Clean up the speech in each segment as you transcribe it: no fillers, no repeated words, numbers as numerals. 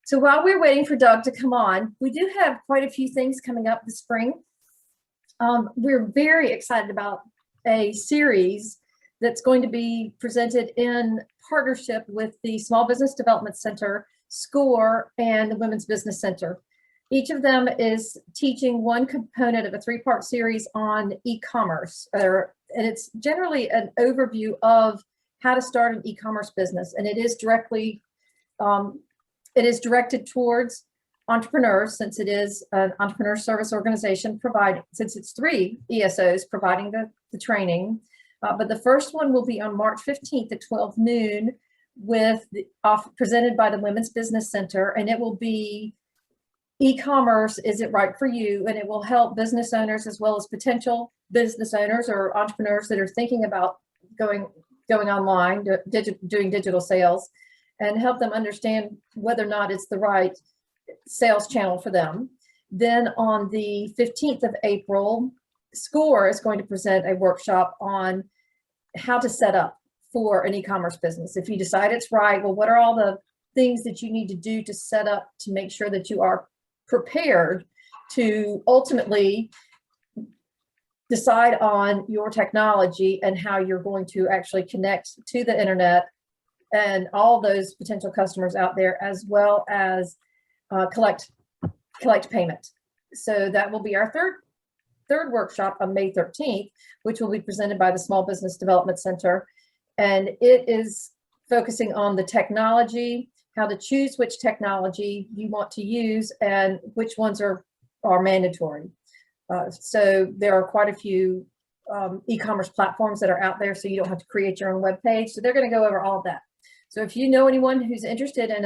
So while we're waiting for Doug to come on, we do have quite a few things coming up this spring. We're very excited about a series that's going to be presented in partnership with the Small Business Development Center, SCORE, and the Women's Business Center. Each of them is teaching one component of a three-part series on e-commerce, and it's generally an overview of how to start an e-commerce business, and it is directed towards entrepreneurs, since it is an entrepreneur service organization since it's 3 ESOs providing the training. But the first one will be on March 15th at 12 noon presented by the Women's Business Center, and it will be e-commerce, is it right for you? And it will help business owners as well as potential business owners or entrepreneurs that are thinking about going online, doing digital sales, and help them understand whether or not it's the right sales channel for them. Then on the 15th of April, SCORE is going to present a workshop on how to set up for an e-commerce business. If you decide it's right, well, what are all the things that you need to do to set up to make sure that you are prepared to ultimately decide on your technology and how you're going to actually connect to the internet and all those potential customers out there, as well as collect payment. So that will be our third workshop on May 13th, which will be presented by the Small Business Development Center. And it is focusing on the technology, how to choose which technology you want to use and which ones are mandatory. So there are quite a few e-commerce platforms that are out there, so you don't have to create your own web page. So they're going to go over all of that. So if you know anyone who's interested in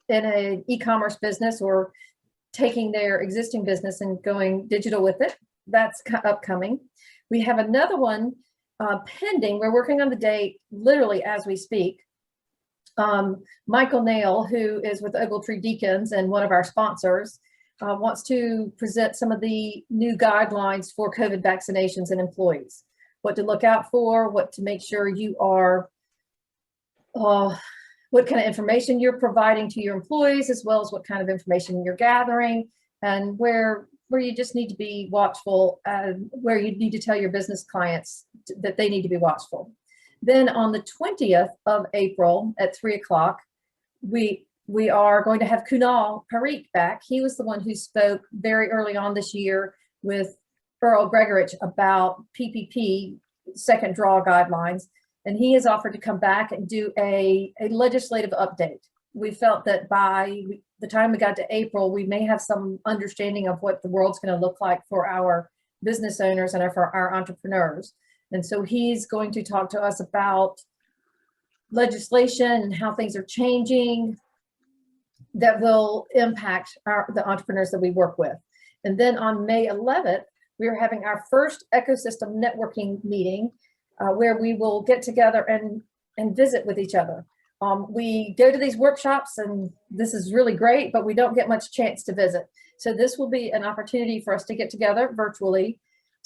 an e-commerce business or taking their existing business and going digital with it, that's upcoming. We have another one pending. We're working on the date literally as we speak. Michael Nail, who is with Ogletree Deacons and one of our sponsors, wants to present some of the new guidelines for COVID vaccinations and employees, what to look out for, what to make sure you are, what kind of information you're providing to your employees, as well as what kind of information you're gathering, and where you just need to be watchful, where you need to tell your business clients that they need to be watchful. Then on the 20th of April at 3 o'clock, we are going to have Kunal Parikh back. He was the one who spoke very early on this year with Earl Gregorich about PPP second draw guidelines. And he has offered to come back and do a legislative update. We felt that by the time we got to April, we may have some understanding of what the world's going to look like for our business owners and for our entrepreneurs. And so he's going to talk to us about legislation and how things are changing that will impact the entrepreneurs that we work with. And then on May 11th, we are having our first ecosystem networking meeting where we will get together and visit with each other. We go to these workshops, and this is really great, but we don't get much chance to visit. So this will be an opportunity for us to get together virtually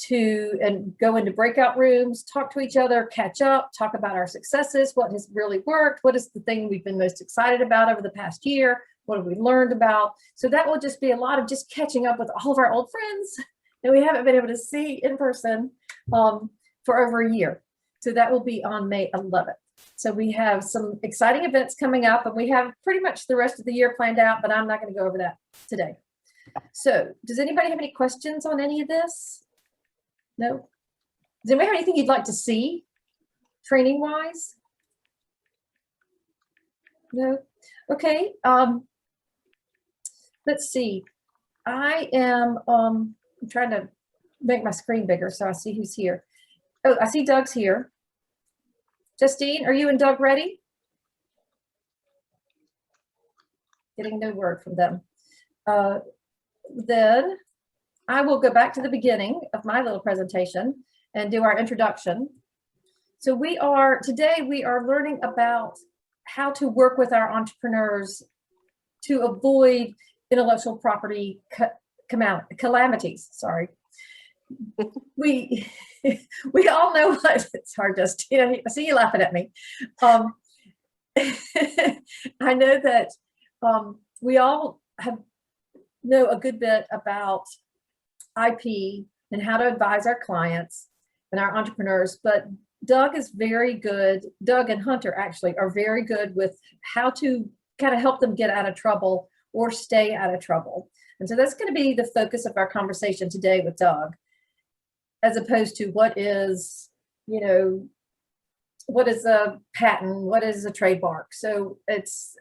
and go into breakout rooms, talk to each other, catch up, talk about our successes, what has really worked, what is the thing we've been most excited about over the past year, what have we learned about. So that will just be a lot of just catching up with all of our old friends that we haven't been able to see in person for over a year. So that will be on May 11th. So we have some exciting events coming up, and we have pretty much the rest of the year planned out, but I'm not going to go over that today. So does anybody have any questions on any of this? No? Does anybody have anything you'd like to see training wise? No? Okay. Let's see. I am I'm trying to make my screen bigger so I see who's here. Oh, I see Doug's here. Justine, are you and Doug ready? Getting no word from them. Then I will go back to the beginning of my little presentation and do our introduction. So today we are learning about how to work with our entrepreneurs to avoid intellectual property calamities. Sorry. We all know what it's hard, Justine. I see you laughing at me. I know that we all know a good bit about IP and how to advise our clients and our entrepreneurs, but Doug is very good. Doug and Hunter actually are very good with how to kind of help them get out of trouble or stay out of trouble. And so that's going to be the focus of our conversation today with Doug, as opposed to what is, you know, what is a patent, what is a trademark. So it's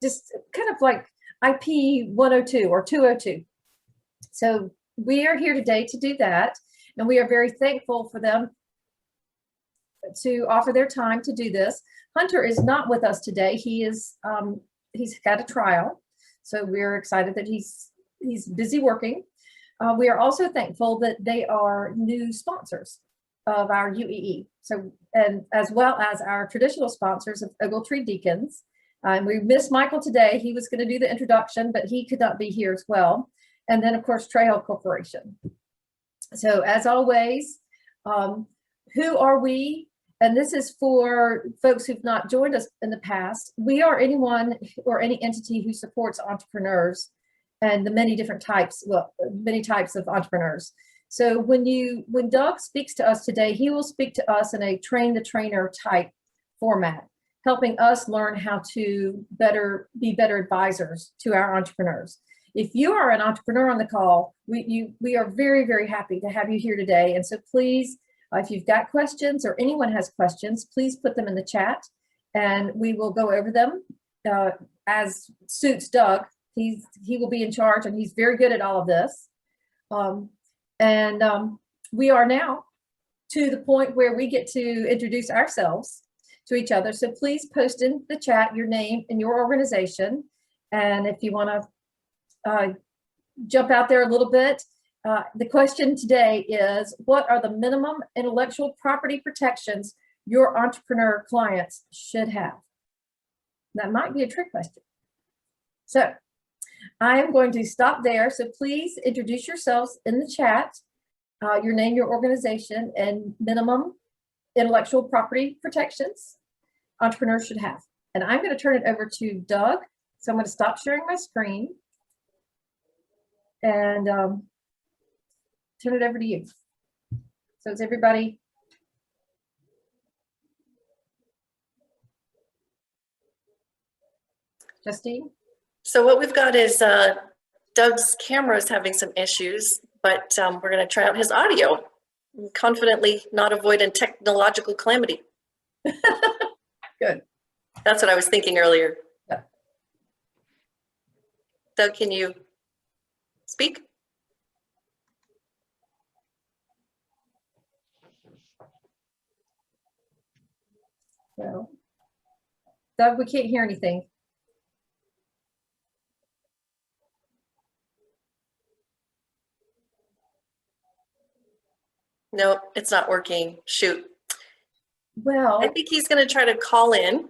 just kind of like IP 102 or 202. So we are here today to do that. And we are very thankful for them to offer their time to do this. Hunter is not with us today. He is, he's got a trial. So we're excited that he's busy working. We are also thankful that they are new sponsors of our UEE. So, and as well as our traditional sponsors of Ogletree Deacons. We missed Michael today. He was going to do the introduction, but he could not be here as well. And then of course, Trail Corporation. So as always, who are we? And this is for folks who've not joined us in the past. We are anyone or any entity who supports entrepreneurs and the many different types, well, many types of entrepreneurs. So when Doug speaks to us today, he will speak to us in a train the trainer type format, helping us learn how to be better advisors to our entrepreneurs. If you are an entrepreneur on the call, we are very, very happy to have you here today. And so please, if you've got questions or anyone has questions, please put them in the chat and we will go over them as suits Doug. He will be in charge and he's very good at all of this. We are now to the point where we get to introduce ourselves to each other. So please post in the chat your name and your organization. And if you want to jump out there a little bit, the question today is, what are the minimum intellectual property protections your entrepreneur clients should have? That might be a trick question. So I am going to stop there. So please introduce yourselves in the chat, your name, your organization, and minimum intellectual property protections entrepreneurs should have. And I'm going to turn it over to Doug. So I'm going to stop sharing my screen and turn it over to you. So is everybody? Justine? So what we've got is Doug's camera is having some issues, but we're going to try out his audio. Confidently not avoid a technological calamity. Good. That's what I was thinking earlier. Yeah. Doug, can you speak? Well, Doug, we can't hear anything. No, it's not working. Shoot. Well, I think he's going to try to call in.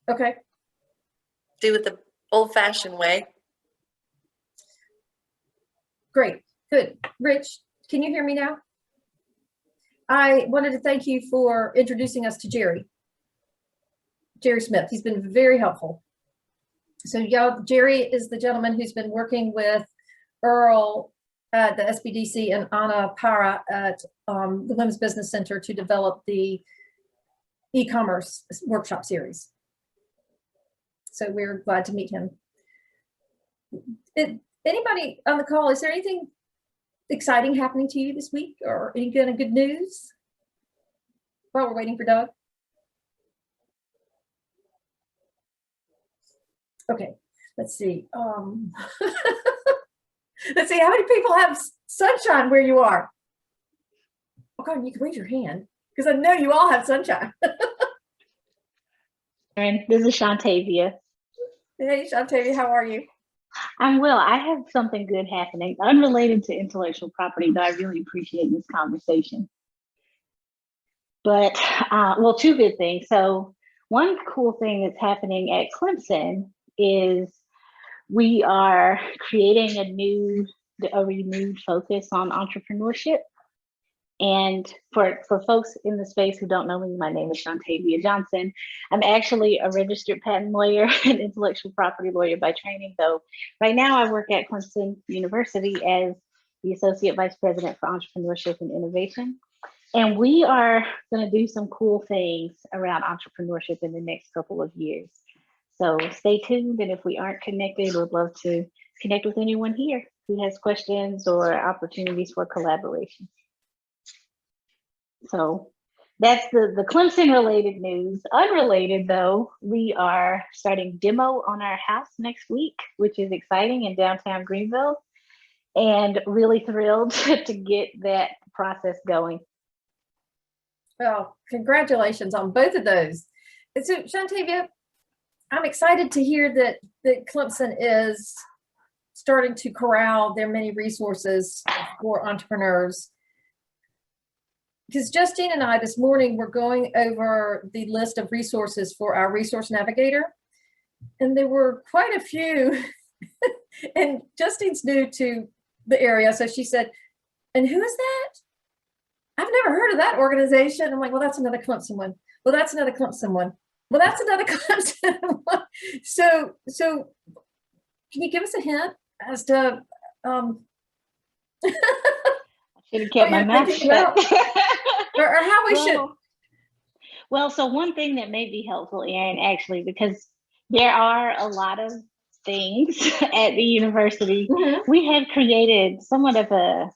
Okay. Do it the old-fashioned way. Great. Good. Rich, can you hear me now? I wanted to thank you for introducing us to Jerry Smith. He's been very helpful. So y'all, Jerry is the gentleman who's been working with Earl at the SBDC and Anna Para at the Women's Business Center to develop the e-commerce workshop series. So we're glad to meet him. Anybody on the call, is there anything exciting happening to you this week or any kind of good news while we're waiting for Doug? Okay, let's see. Let's see, how many people have sunshine where you are? Oh God, you can raise your hand because I know you all have sunshine. And this is Shantavia. Hey, Shantavia, how are you? I'm well. I have something good happening, unrelated to intellectual property, but I really appreciate this conversation. But, well, two good things. So one cool thing that's happening at Clemson is we are creating a renewed focus on entrepreneurship. And for folks in the space who don't know me, my name is Shantavia Johnson. I'm actually a registered patent lawyer and intellectual property lawyer by training, though right now I work at Clemson University as the Associate Vice President for Entrepreneurship and Innovation. And we are going to do some cool things around entrepreneurship in the next couple of years. So stay tuned, and if we aren't connected, we'd love to connect with anyone here who has questions or opportunities for collaboration. So that's the Clemson related news. Unrelated though, we are starting demo on our house next week, which is exciting, in downtown Greenville, and really thrilled to get that process going. Well, congratulations on both of those. And so Shantavia, I'm excited to hear that Clemson is starting to corral their many resources for entrepreneurs. Because Justine and I this morning were going over the list of resources for our resource navigator, and there were quite a few. And Justine's new to the area, so she said, "And who is that? I've never heard of that organization." I'm like, "Well, that's another Clemson one. Well, that's another Clemson one. Well, that's another Clemson one." So can you give us a hint as to Should have kept my mouth shut. or how we should. Well, so one thing that may be helpful, Erin, actually, because there are a lot of things at the university, we have created somewhat of a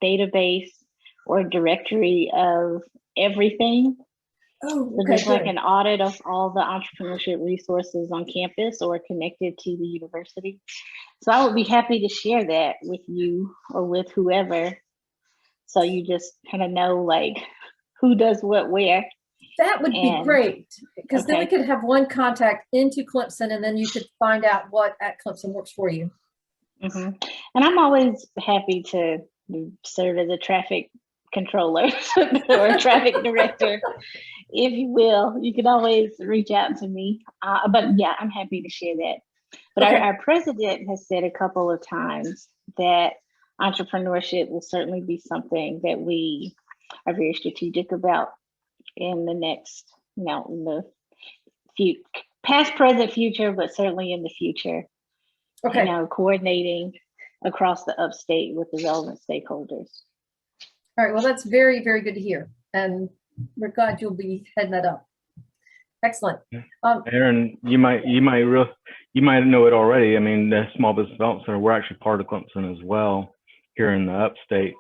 database or directory of everything. Oh, So there's like an audit of all the entrepreneurship resources on campus or connected to the university. So I would be happy to share that with you or with whoever. So you just kind of know like who does what where. That would be great, because then we could have one contact into Clemson, and then you could find out what at Clemson works for you. And I'm always happy to serve as a traffic controller or a traffic director, if you will. You can always reach out to me. But yeah, I'm happy to share that. But our president has said a couple of times that entrepreneurship will certainly be something that we are very strategic about in the next, in the past, present, future, but certainly in the future. Coordinating across the upstate with the relevant stakeholders. All right, well, that's very, very good to hear. And we're glad you'll be heading that up. Excellent. Erin, you might know it already. I mean, the Small Business Development Center, we're actually part of Clemson as well here in the upstate.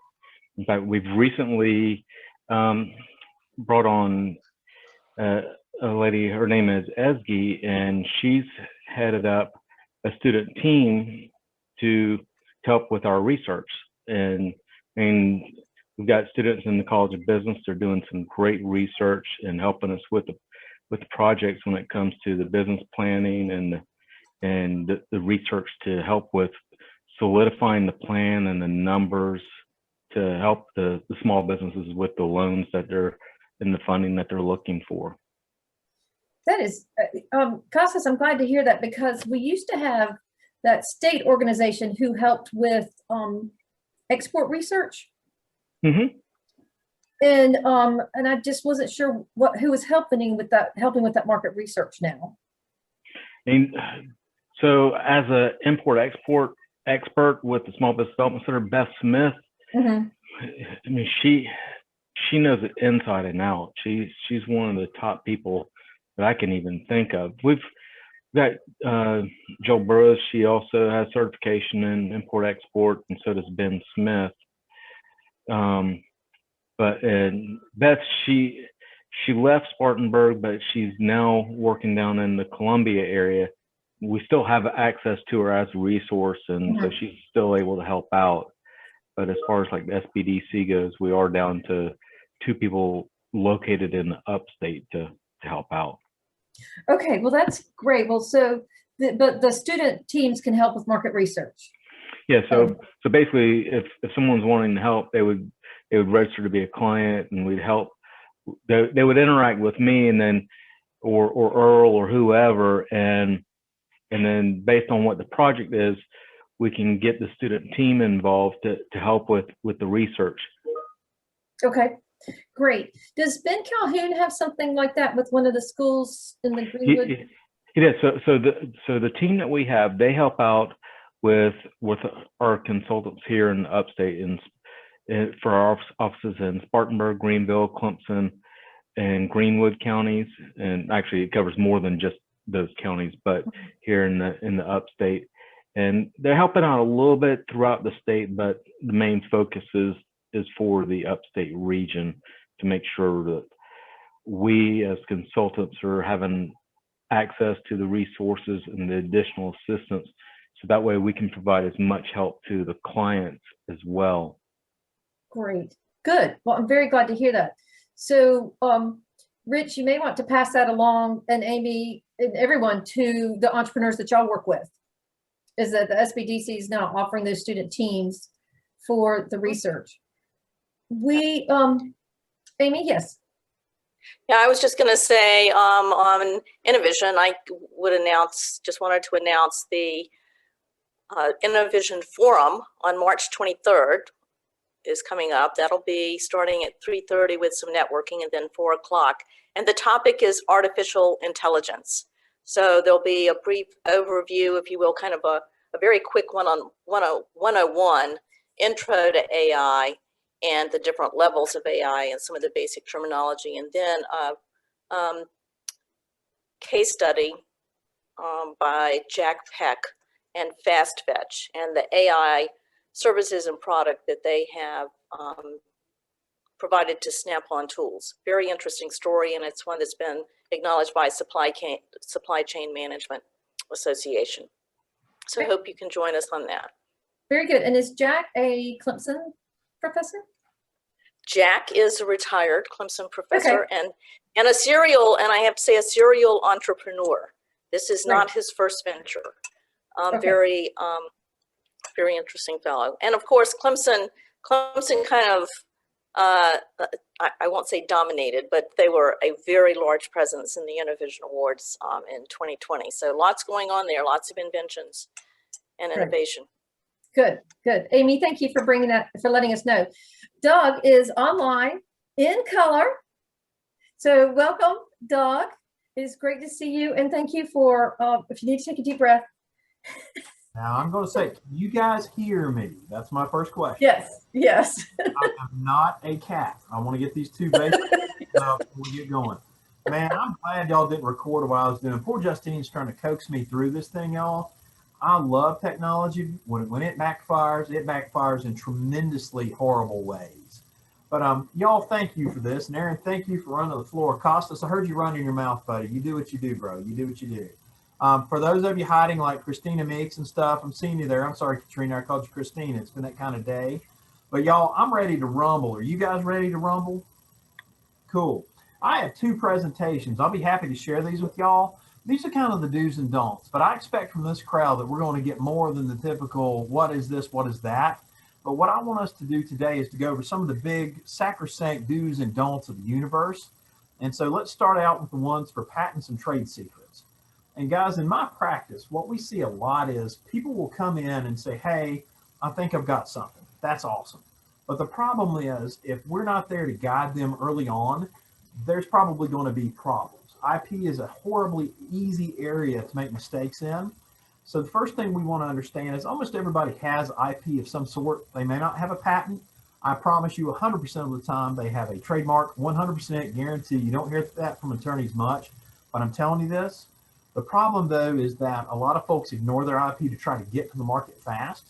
In fact, we've recently brought on a lady, her name is Esgy, and she's headed up a student team to help with our research. And we've got students in the College of Business. They're doing some great research and helping us with the projects when it comes to the business planning and the research to help with solidifying the plan and the numbers to help the small businesses with the loans that they're and the funding that they're looking for. That is, Costas, I'm glad to hear that, because we used to have that state organization who helped with export research. And I just wasn't sure who was helping with that market research now. And so, as an import-export expert with the Small Business Development Center, Beth Smith, I mean, she knows it inside and out. She's one of the top people that I can even think of. We've got Joel Burrows. She also has certification in import-export, and so does Ben Smith. But Beth, she left Spartanburg, but she's now working down in the Columbia area. We still have access to her as a resource, and so she's still able to help out. But as far as like the SBDC goes, we are down to 2 people located in the upstate to help out. Okay, well, that's great. Well, so the student teams can help with market research. Yeah, so basically, if someone's wanting to help, they would register to be a client, and we'd help. They would interact with me, and then or Earl or whoever, and then based on what the project is, we can get the student team involved to help with the research. Okay, great. Does Ben Calhoun have something like that with one of the schools in the Greenwood? It is. So the team that we have, they help out with our consultants here in Upstate for our offices in Spartanburg, Greenville, Clemson, and Greenwood counties. And actually, it covers more than just those counties, but here in the Upstate. And they're helping out a little bit throughout the state, but the main focus is for the Upstate region to make sure that we as consultants are having access to the resources and the additional assistance, so that way we can provide as much help to the clients as well. Great, good. Well, I'm very glad to hear that. So, Rich, you may want to pass that along, and Amy and everyone, to the entrepreneurs that y'all work with, is that the SBDC is now offering those student teams for the research. We, Amy, yes. Yeah, I was just going to say on Innovision, I just wanted to announce the Innovision Forum on March 23rd is coming up. That'll be starting at 3:30 with some networking, and then 4 o'clock. And the topic is artificial intelligence. So there'll be a brief overview, if you will, kind of a very quick 101 intro to AI and the different levels of AI and some of the basic terminology, and then a case study by Jack Peck and FastFetch and the AI services and product that they have provided to Snap-on Tools. Very interesting story, and it's one that's been acknowledged by Supply Chain Management Association. So I hope you can join us on that. Very good. And is Jack a Clemson professor? Jack is a retired Clemson professor, and a serial, and I have to say, a serial entrepreneur. This is not his first venture. Very interesting fellow. And of course, Clemson kind of, I won't say dominated, but they were a very large presence in the Innovision Awards in 2020. So lots going on there, lots of inventions and innovation. Good, good. Amy, thank you for bringing that, for letting us know. Doug is online in color. So welcome, Doug. It is great to see you. And thank you for, if you need to take a deep breath. Now I'm going to say, can you guys hear me? That's my first question. Yes, yes. I am not a cat. I want to get these two basics before we get going. Man, I'm glad y'all didn't record what I was doing. Poor Justine's trying to coax me through this thing, y'all. I love technology. When it backfires in tremendously horrible ways. But y'all, thank you for this. And Aaron, thank you for running the floor. Costas, I heard you running your mouth, buddy. You do what you do, bro. You do what you do. For those of you hiding like Christina Meeks and stuff, I'm seeing you there. I'm sorry, Katrina, I called you Christina. It's been that kind of day. But y'all, I'm ready to rumble. Are you guys ready to rumble? Cool. I have two presentations. I'll be happy to share these with y'all. These are kind of the do's and don'ts, but I expect from this crowd that we're going to get more than the typical, what is this, what is that? But what I want us to do today is to go over some of the big sacrosanct do's and don'ts of the universe. And so let's start out with the ones for patents and trade secrets. And guys, in my practice, what we see a lot is people will come in and say, hey, I think I've got something. That's awesome. But the problem is, if we're not there to guide them early on, there's probably going to be problems. IP is a horribly easy area to make mistakes in. So the first thing we want to understand is almost everybody has IP of some sort. They may not have a patent. I promise you 100% of the time they have a trademark, 100% guarantee. You don't hear that from attorneys much, but I'm telling you this. The problem though is that a lot of folks ignore their IP to try to get to the market fast.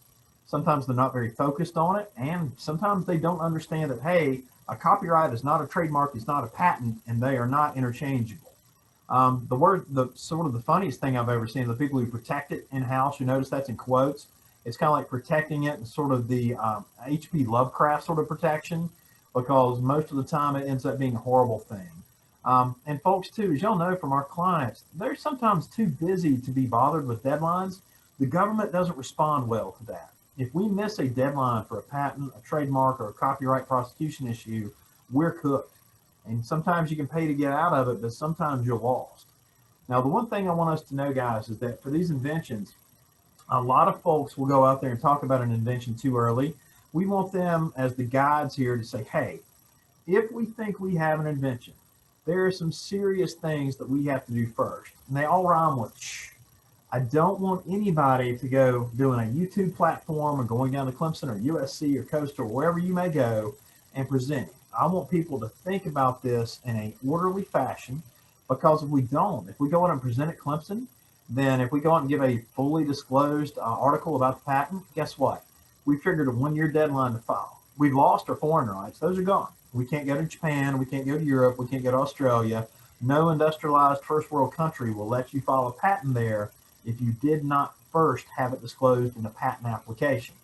Sometimes they're not very focused on it, and sometimes they don't understand that, hey, a copyright is not a trademark, it's not a patent, and they are not interchangeable. The sort of the funniest thing I've ever seen, the people who protect it in-house, you notice that's in quotes. It's kind of like protecting it in sort of the H.P. Lovecraft sort of protection, because most of the time it ends up being a horrible thing. And folks too, as y'all know from our clients, they're sometimes too busy to be bothered with deadlines. The government doesn't respond well to that. If we miss a deadline for a patent, a trademark, or a copyright prosecution issue, we're cooked. And sometimes you can pay to get out of it, but sometimes you're lost. Now, the one thing I want us to know, guys, is that for these inventions, a lot of folks will go out there and talk about an invention too early. We want them as the guides here to say, hey, if we think we have an invention, there are some serious things that we have to do first. And they all rhyme with shh. I don't want anybody to go doing a YouTube platform or going down to Clemson or USC or Coastal or wherever you may go and presenting. I want people to think about this in a orderly fashion, because if we don't, if we go out and present at Clemson, then if we go out and give a fully disclosed article about the patent, guess what? We've triggered a 1-year deadline to file. We've lost our foreign rights. Those are gone. We can't go to Japan. We can't go to Europe. We can't go to Australia. No industrialized first world country will let you file a patent there if you did not first have it disclosed in a patent application.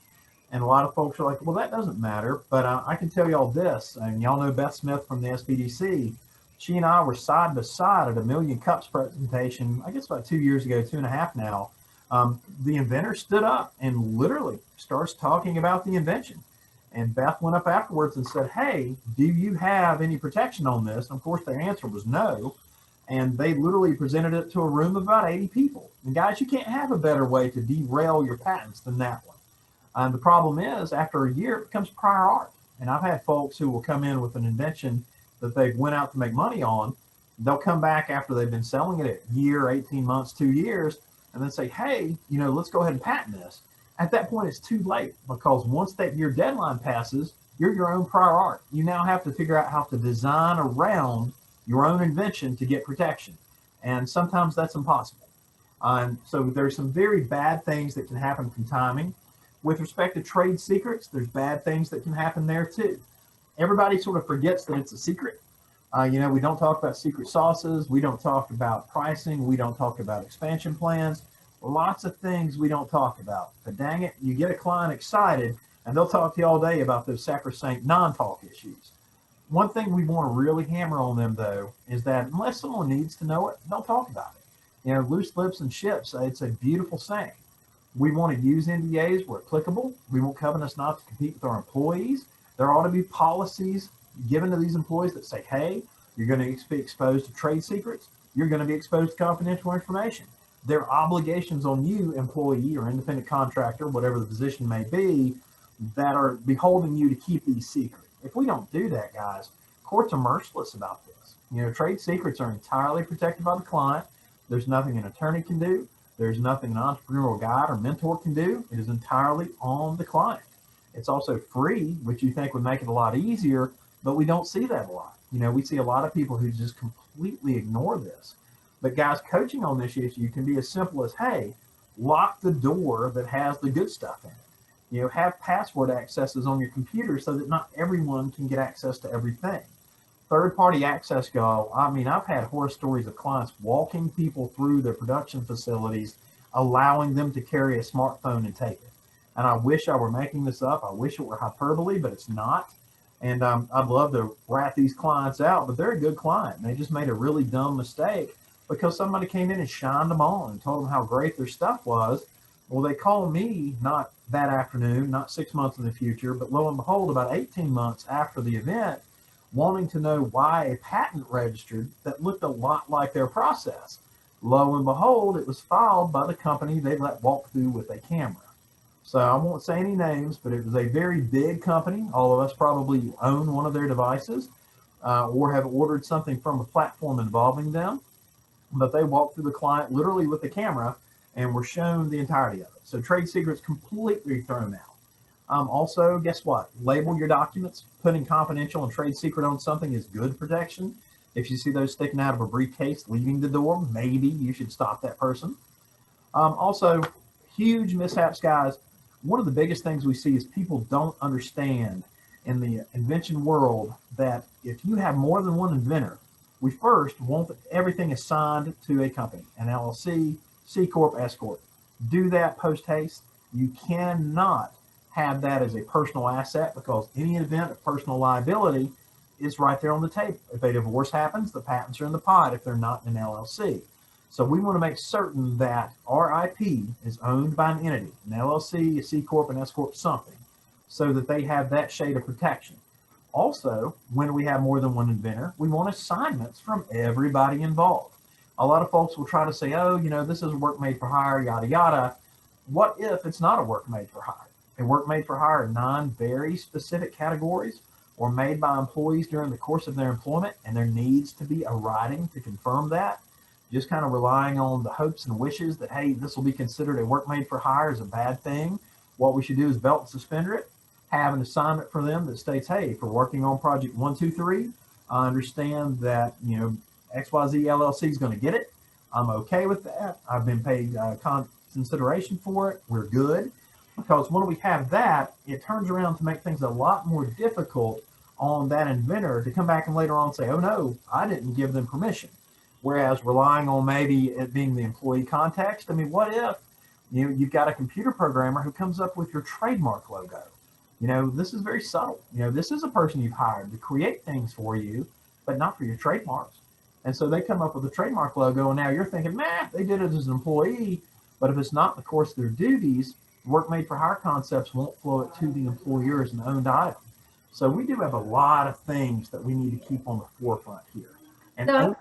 And a lot of folks are like, well, that doesn't matter. But I can tell y'all this, and y'all know Beth Smith from the SBDC. She and I were side by side at a Million Cups presentation, I guess about 2 years ago, 2.5 now. The inventor stood up and literally starts talking about the invention. And Beth went up afterwards and said, hey, do you have any protection on this? And of course, their answer was no. And they literally presented it to a room of about 80 people. And guys, you can't have a better way to derail your patents than that one. And the problem is, after a year, it becomes prior art. And I've had folks who will come in with an invention that they went out to make money on. They'll come back after they've been selling it a year, 18 months, 2 years, and then say, hey, let's go ahead and patent this. At that point, it's too late, because once that year deadline passes, you're your own prior art. You now have to figure out how to design around your own invention to get protection. And sometimes that's impossible. So there's some very bad things that can happen from timing. With respect to trade secrets, there's bad things that can happen there too. Everybody sort of forgets that it's a secret. We don't talk about secret sauces. We don't talk about pricing. We don't talk about expansion plans. Lots of things we don't talk about. But dang it, you get a client excited and they'll talk to you all day about those sacrosanct non-talk issues. One thing we want to really hammer on them, though, is that unless someone needs to know it, don't talk about it. Loose lips and ships, it's a beautiful saying. We want to use NDAs where applicable. We want covenants not to compete with our employees. There ought to be policies given to these employees that say, hey, you're going to be exposed to trade secrets. You're going to be exposed to confidential information. There are obligations on you, employee or independent contractor, whatever the position may be, that are beholding you to keep these secrets. If we don't do that, guys, courts are merciless about this. Trade secrets are entirely protected by the client. There's nothing an attorney can do. There's nothing an entrepreneurial guide or mentor can do. It is entirely on the client. It's also free, which you think would make it a lot easier, but we don't see that a lot. We see a lot of people who just completely ignore this. But guys, coaching on this issue can be as simple as, hey, lock the door that has the good stuff in it. Have password accesses on your computer so that not everyone can get access to everything. Third-party access, y'all. I've had horror stories of clients walking people through their production facilities, allowing them to carry a smartphone and take it. And I wish I were making this up. I wish it were hyperbole, but it's not. And I'd love to rat these clients out, but they're a good client. And they just made a really dumb mistake because somebody came in and shined them on and told them how great their stuff was. Well, they called me not that afternoon, not 6 months in the future, but lo and behold, about 18 months after the event, wanting to know why a patent registered that looked a lot like their process. Lo and behold, it was filed by the company they let walk through with a camera. So I won't say any names, but it was a very big company. All of us probably own one of their devices or have ordered something from a platform involving them. But they walked through the client literally with the camera and were shown the entirety of it. So trade secrets completely thrown out. Also, guess what? Label your documents. Putting confidential and trade secret on something is good protection. If you see those sticking out of a briefcase leaving the door, maybe you should stop that person. Also, huge mishaps, guys. One of the biggest things we see is people don't understand in the invention world that if you have more than one inventor, we first want everything assigned to a company, an LLC, C Corp, S Corp. Do that post haste. You cannot have that as a personal asset because any event of personal liability is right there on the table. If a divorce happens, the patents are in the pot if they're not in an LLC. So we want to make certain that our IP is owned by an entity, an LLC, a C Corp, an S Corp, something, so that they have that shade of protection. Also, when we have more than one inventor, we want assignments from everybody involved. A lot of folks will try to say, oh, this is a work made for hire, yada, yada. What if it's not a work made for hire? A work made for hire in 9 very specific categories or made by employees during the course of their employment, and there needs to be a writing to confirm that. Just kind of relying on the hopes and wishes that, hey, this will be considered a work made for hire is a bad thing. What we should do is belt and suspender it, have an assignment for them that states, hey, for working on project 123, I understand that, you know, XYZ LLC is going to get it. I'm okay with that. I've been paid consideration for it. We're good. Because when we have that, it turns around to make things a lot more difficult on that inventor to come back and later on say, oh no, I didn't give them permission. Whereas relying on maybe it being the employee context, I mean, what if, you know, you've got a computer programmer who comes up with your trademark logo? You know, this is very subtle. You know, this is a person you've hired to create things for you, but not for your trademarks. And so they come up with a trademark logo, and now you're thinking, man, they did it as an employee. But if it's not in the course of their duties, work made for hire concepts won't flow it to the employer as an owned item. So we do have a lot of things that we need to keep on the forefront here. And Doug,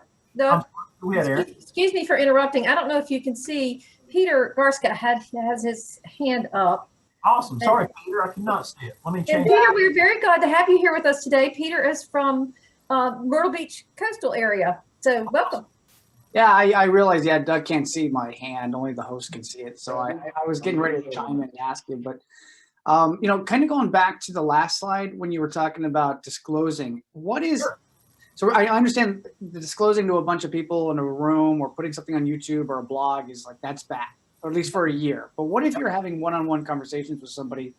go ahead, Eric. excuse me for interrupting. I don't know if you can see Peter Garska has his hand up. Awesome. Sorry, Peter, I cannot see it. Let me And change Peter, it. we're very glad to have you here with us today. Peter is from Myrtle Beach coastal area. So welcome. Yeah, I realize, yeah, Doug can't see my hand, only the host can see it. So I was getting ready to chime in and ask you, but, you know, kind of going back to the last slide when you were talking about disclosing, what is, Sure. So I understand the disclosing to a bunch of people in a room or putting something on YouTube or a blog is like, that's bad, or at least for a year. But what if you're having one-on-one conversations with somebody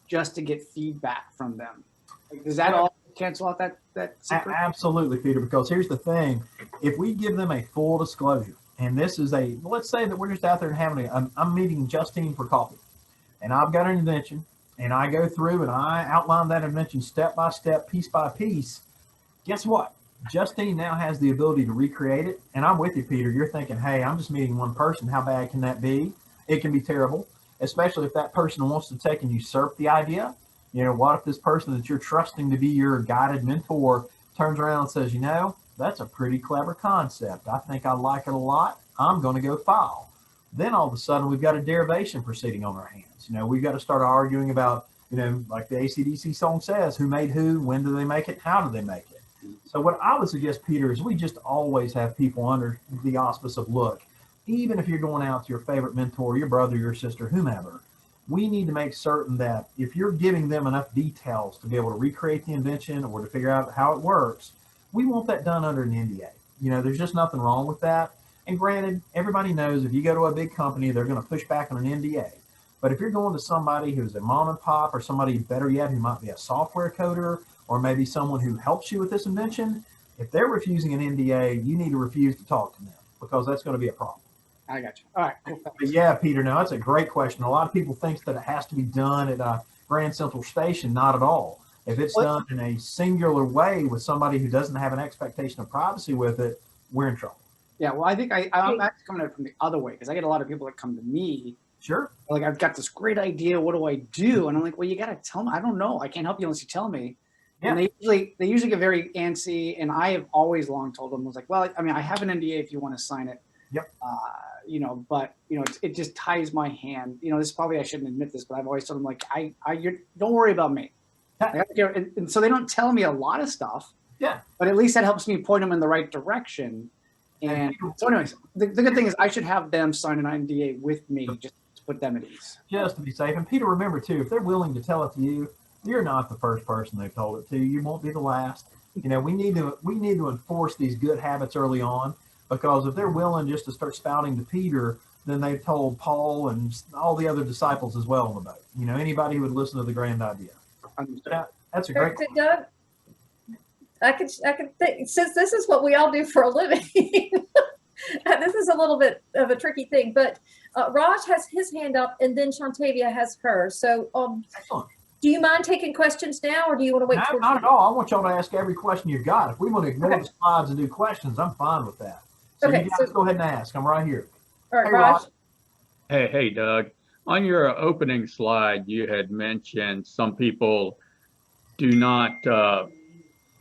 just to get feedback from them? Like, does that all cancel out that secret? Absolutely, Peter, because here's the thing. If we give them a full disclosure, and this is let's say that we're just out there and having I'm meeting Justine for coffee, and I've got an invention, and I go through and I outline that invention step by step, piece by piece. Guess what? Justine now has the ability to recreate it. And I'm with you, Peter. You're thinking, hey, I'm just meeting one person. How bad can that be? It can be terrible, especially if that person wants to take and usurp the idea. You know, what if this person that you're trusting to be your guided mentor turns around and says, you know, that's a pretty clever concept. I think I like it a lot. I'm going to go file. Then all of a sudden we've got a derivation proceeding on our hands. You know, we've got to start arguing about, you know, like the AC/DC song says, who made who, when do they make it, how do they make it? So what I would suggest, Peter, is we just always have people under the auspice of, look, even if you're going out to your favorite mentor, your brother, your sister, whomever, we need to make certain that if you're giving them enough details to be able to recreate the invention or to figure out how it works, we want that done under an NDA. You know, there's just nothing wrong with that. And granted, everybody knows if you go to a big company, they're going to push back on an NDA. But if you're going to somebody who's a mom and pop, or somebody better yet, who might be a software coder, or maybe someone who helps you with this invention, if they're refusing an NDA, you need to refuse to talk to them, because that's going to be a problem. I got you. All right. Cool. But yeah, Peter, no, that's a great question. A lot of people think that it has to be done at a Grand Central Station. Not at all. If it's done in a singular way with somebody who doesn't have an expectation of privacy with it, we're in trouble. Yeah, well, I think I'm actually coming at it from the other way, because I get a lot of people that come to me. Sure. Like, I've got this great idea. What do I do? And I'm like, well, you got to tell me. I don't know. I can't help you unless you tell me. Yeah. And they usually get very antsy. And I have always long told them, I was like, well, I mean, I have an NDA if you want to sign it. Yep. You know, but you know, it just ties my hand. You know, this probably, I shouldn't admit this, but I've always told them, like, don't worry about me. And so they don't tell me a lot of stuff. Yeah. But at least that helps me point them in the right direction. And so anyways, the good thing is I should have them sign an NDA with me just to put them at ease. Just to be safe. And Peter, remember too, if they're willing to tell it to you, you're not the first person they've told it to. You won't be the last. You know, we need to enforce these good habits early on, because if they're willing just to start spouting to Peter, then they've told Paul and all the other disciples as well on the boat. You know, anybody who would listen to the grand idea. That's a great question. Doug, I could think, since this is what we all do for a living, this is a little bit of a tricky thing, but Raj has his hand up and then Shantavia has hers. So Excellent. do you mind taking questions now, or do you want to wait? No, not at all. I want y'all to ask every question you've got. If we want to ignore the slides and do questions, I'm fine with that. So Okay, you guys go ahead and ask. I'm right here. All right, Hey, Raj. Hey, Doug. On your opening slide, you had mentioned some people do not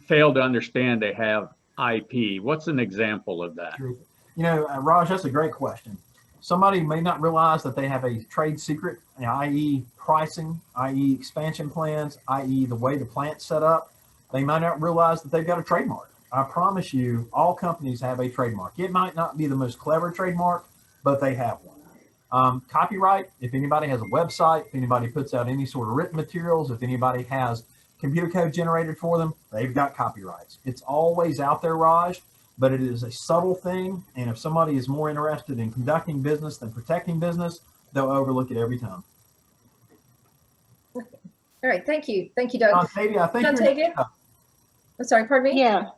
fail to understand they have IP. What's an example of that? You know, Raj, that's a great question. Somebody may not realize that they have a trade secret, i.e. pricing, i.e. expansion plans, i.e. the way the plant's set up. They might not realize that they've got a trademark. I promise you, all companies have a trademark. It might not be the most clever trademark, but they have one. Copyright, if anybody has a website, if anybody puts out any sort of written materials, if anybody has computer code generated for them, they've got copyrights. It's always out there, Raj, but it is a subtle thing. And if somebody is more interested in conducting business than protecting business, they'll overlook it every time. All right, thank you. Thank you, Doug. Tavia, I think John you're Tavia? I'm sorry, pardon me? Yeah.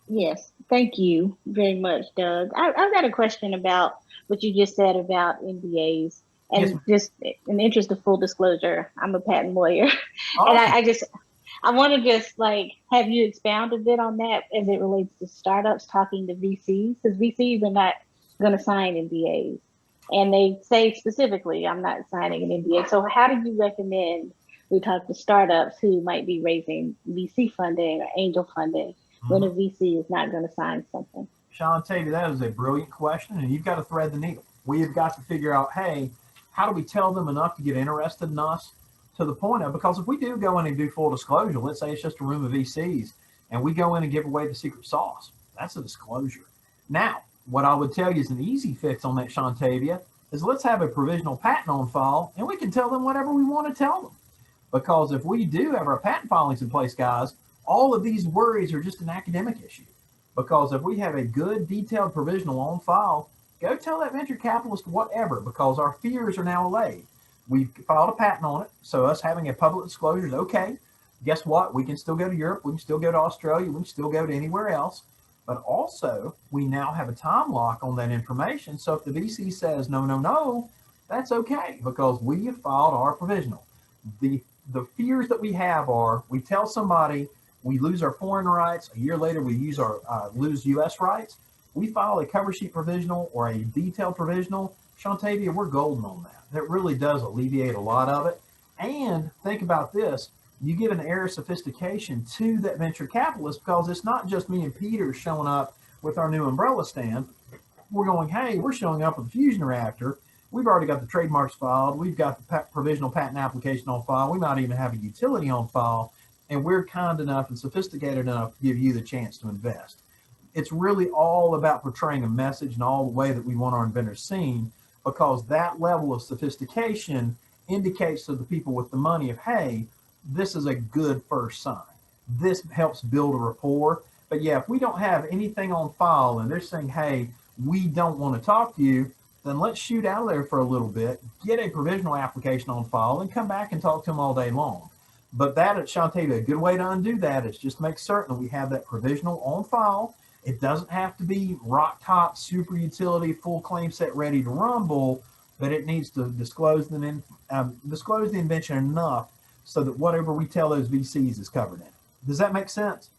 Yes. Thank you very much, Doug. I've got a question about what you just said about NDAs. And Yes, just in the interest of full disclosure, I'm a patent lawyer. awesome. And I want to just like have you expound a bit on that as it relates to startups talking to VCs, because VCs are not going to sign NDAs. And they say specifically, I'm not signing an NDA. So how do you recommend we talk to startups who might be raising VC funding or angel funding when a VC is not going to sign something? Sean, Tavia, that is a brilliant question, and you've got to thread the needle. We have got to figure out, hey, how do we tell them enough to get interested in us to the point of, because if we do go in and do full disclosure, let's say it's just a room of VCs, and we go in and give away the secret sauce, that's a disclosure. Now, what I would tell you is an easy fix on that, Sean Tavia, is let's have a provisional patent on file, and we can tell them whatever we want to tell them. Because if we do have our patent filings in place, guys, all of these worries are just an academic issue. Because if we have a good detailed provisional on file, go tell that venture capitalist whatever, because our fears are now allayed. We've filed a patent on it, so us having a public disclosure is okay. Guess what? We can still go to Europe, we can still go to Australia, we can still go to anywhere else. But also, we now have a time lock on that information. So if the VC says no, no, no, that's okay, because we have filed our provisional. The fears that we have are, we tell somebody we lose our foreign rights, a year later we lose US rights. We file a cover sheet provisional or a detailed provisional, Shantavia, we're golden on that. That really does alleviate a lot of it. And think about this, you give an air of sophistication to that venture capitalist, because it's not just me and Peter showing up with our new umbrella stand. We're going, hey, we're showing up with a fusion reactor. We've already got the trademarks filed. We've got the provisional patent application on file. We might even have a utility on file. And we're kind enough and sophisticated enough to give you the chance to invest. It's really all about portraying a message and all the way that we want our inventors seen, because that level of sophistication indicates to the people with the money of, hey, this is a good first sign. This helps build a rapport. But yeah, if we don't have anything on file and they're saying, hey, we don't want to talk to you, then let's shoot out of there for a little bit, get a provisional application on file, and come back and talk to them all day long. But that, Shantavia, a good way to undo that is just make certain that we have that provisional on file. It doesn't have to be rock top, super utility, full claim set, ready to rumble, but it needs to disclose the invention enough so that whatever we tell those VCs is covered in it. Does that make sense?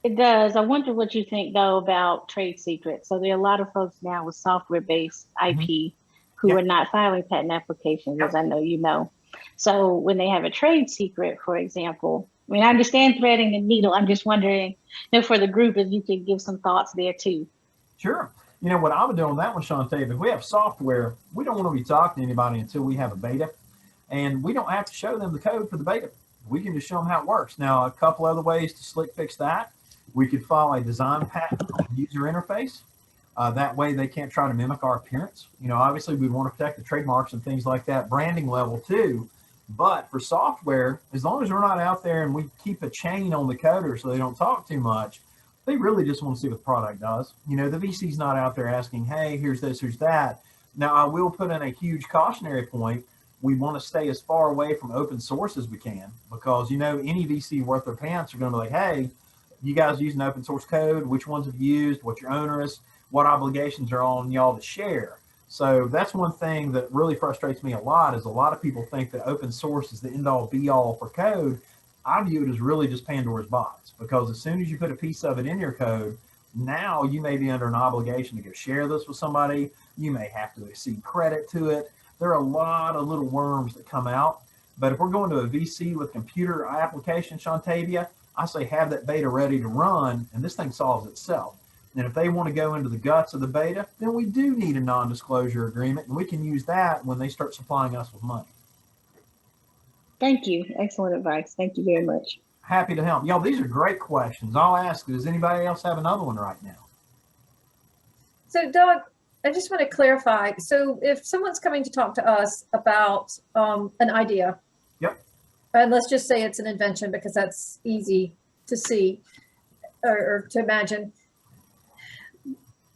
It does. I wonder what you think, though, about trade secrets. So there are a lot of folks now with software-based IP who are not filing patent applications, as I know you know. So when they have a trade secret, for example, I mean, I understand threading the needle. I'm just wondering, for the group, if you could give some thoughts there too. Sure. What I would do on that one, Shantavia, if we have software, we don't want to be talking to anybody until we have a beta. And we don't have to show them the code for the beta. We can just show them how it works. Now, a couple other ways to slick fix that. We could file a design patent on the user interface. That way they can't try to mimic our appearance. Obviously we want to protect the trademarks and things like that, branding level too. But for software, as long as we're not out there and we keep a chain on the coder so they don't talk too much, they really just want to see what the product does. The VC's not out there asking, hey, here's this, here's that. Now, I will put in a huge cautionary point. We want to stay as far away from open source as we can, because, any VC worth their pants are going to be like, hey, you guys using open source code? Which ones have you used? What's your onerous? What obligations are on y'all to share? So that's one thing that really frustrates me a lot, is a lot of people think that open source is the end all be all for code. I view it as really just Pandora's box, because as soon as you put a piece of it in your code, now you may be under an obligation to go share this with somebody. You may have to cede credit to it. There are a lot of little worms that come out. But if we're going to a VC with computer application, Shantavia, I say have that beta ready to run, and this thing solves itself. And if they want to go into the guts of the beta, then we do need a non-disclosure agreement, and we can use that when they start supplying us with money. Thank you. Excellent advice. Thank you very much. Happy to help. Y'all, these are great questions. I'll ask, does anybody else have another one right now? So Doug, I just want to clarify. So if someone's coming to talk to us about an idea, Yep. and let's just say it's an invention because that's easy to see or to imagine.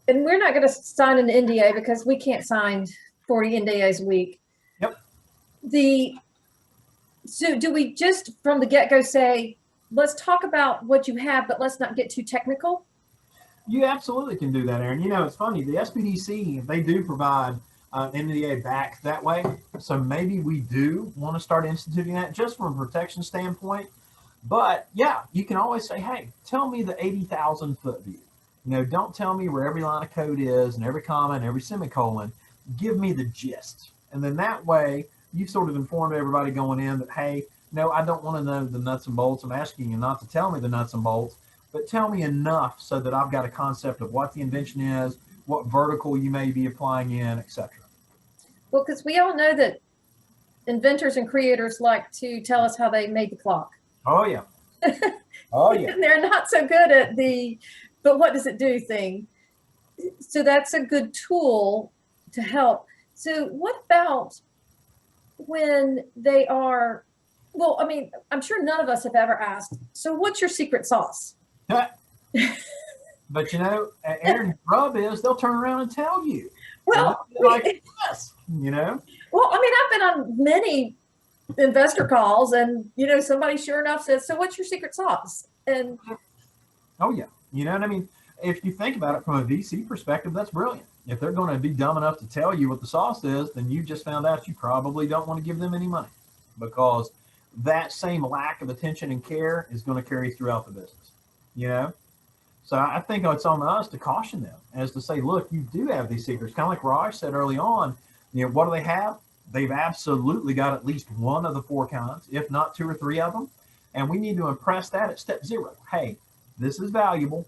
And we're not going to sign an NDA because we can't sign 40 NDAs a week. Yep. So do we just from the get-go say, let's talk about what you have, but let's not get too technical? You absolutely can do that, Aaron. You know, it's funny. The SBDC, they do provide NDA back that way. So maybe we do want to start instituting that just from a protection standpoint. But yeah, you can always say, hey, tell me the 80,000 foot view. You know, don't tell me where every line of code is and every comma and every semicolon. Give me the gist. And then that way you've sort of informed everybody going in that, hey, no, I don't want to know the nuts and bolts. I'm asking you not to tell me the nuts and bolts, but tell me enough so that I've got a concept of what the invention is, what vertical you may be applying in, etc. Well, because we all know that inventors and creators like to tell us how they made the clock. Oh, yeah. Oh, yeah. And they're not so good at the, but what does it do thing? So that's a good tool to help. So what about when they are, well, I mean, I'm sure none of us have ever asked, so what's your secret sauce? But you know, Aaron, the rub is they'll turn around and tell you. Well, like, yes, you know. Well, I mean, I've been on many investor calls and, you know, somebody sure enough says, so what's your secret sauce? And oh, yeah. You know what I mean? If you think about it from a VC perspective, that's brilliant. If they're going to be dumb enough to tell you what the sauce is, then you just found out you probably don't want to give them any money, because that same lack of attention and care is going to carry throughout the business, you know? So I think it's on us to caution them as to say, look, you do have these secrets. Kind of like Raj said early on, you know, what do they have? They've absolutely got at least one of the four kinds, if not two or three of them. And we need to impress that at step zero. Hey, this is valuable.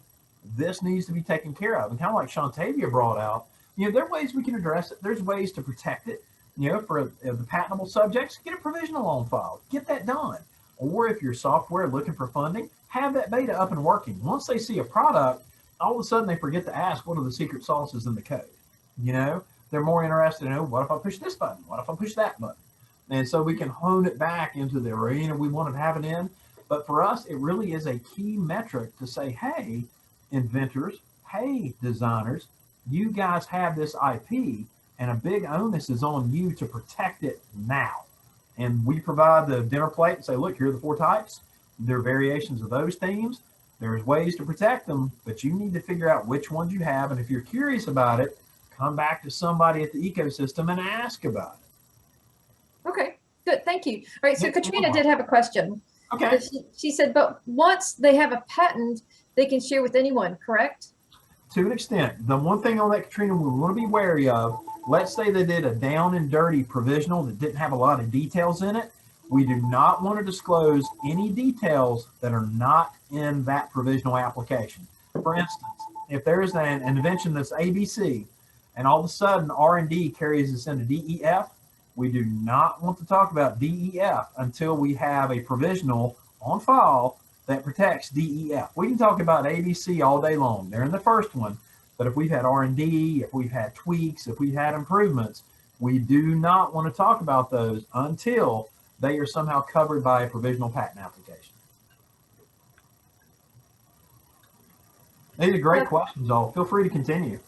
This needs to be taken care of. And kind of like Shantavia brought out, you know, there are ways we can address it. There's ways to protect it. You know, for the patentable subjects, get a provisional on file. Get that done. Or if you're software looking for funding, have that beta up and working. Once they see a product, all of a sudden they forget to ask, what are the secret sauces in the code? You know, they're more interested in, oh, what if I push this button? What if I push that button? And so we can hone it back into the arena we want to have it in. But for us, it really is a key metric to say, hey, inventors, hey, designers, you guys have this IP, and a big onus is on you to protect it now. And we provide the dinner plate and say, look, here are the four types. There are variations of those themes. There's ways to protect them, but you need to figure out which ones you have. And if you're curious about it, come back to somebody at the ecosystem and ask about it. okay, good, thank you. All right, so Katrina did have a question. Okay. She said, but once they have a patent, they can share with anyone, correct? To an extent. The one thing on that, Katrina, we want to be wary of, let's say they did a down and dirty provisional that didn't have a lot of details in it. We do not want to disclose any details that are not in that provisional application. For instance, if there is an invention that's ABC and all of a sudden R&D carries us into DEF, we do not want to talk about DEF until we have a provisional on file that protects DEF. We can talk about ABC all day long. They're in the first one, but if we've had R&D, if we've had tweaks, if we've had improvements, we do not want to talk about those until they are somehow covered by a provisional patent application. These are great questions, all. Feel free to continue.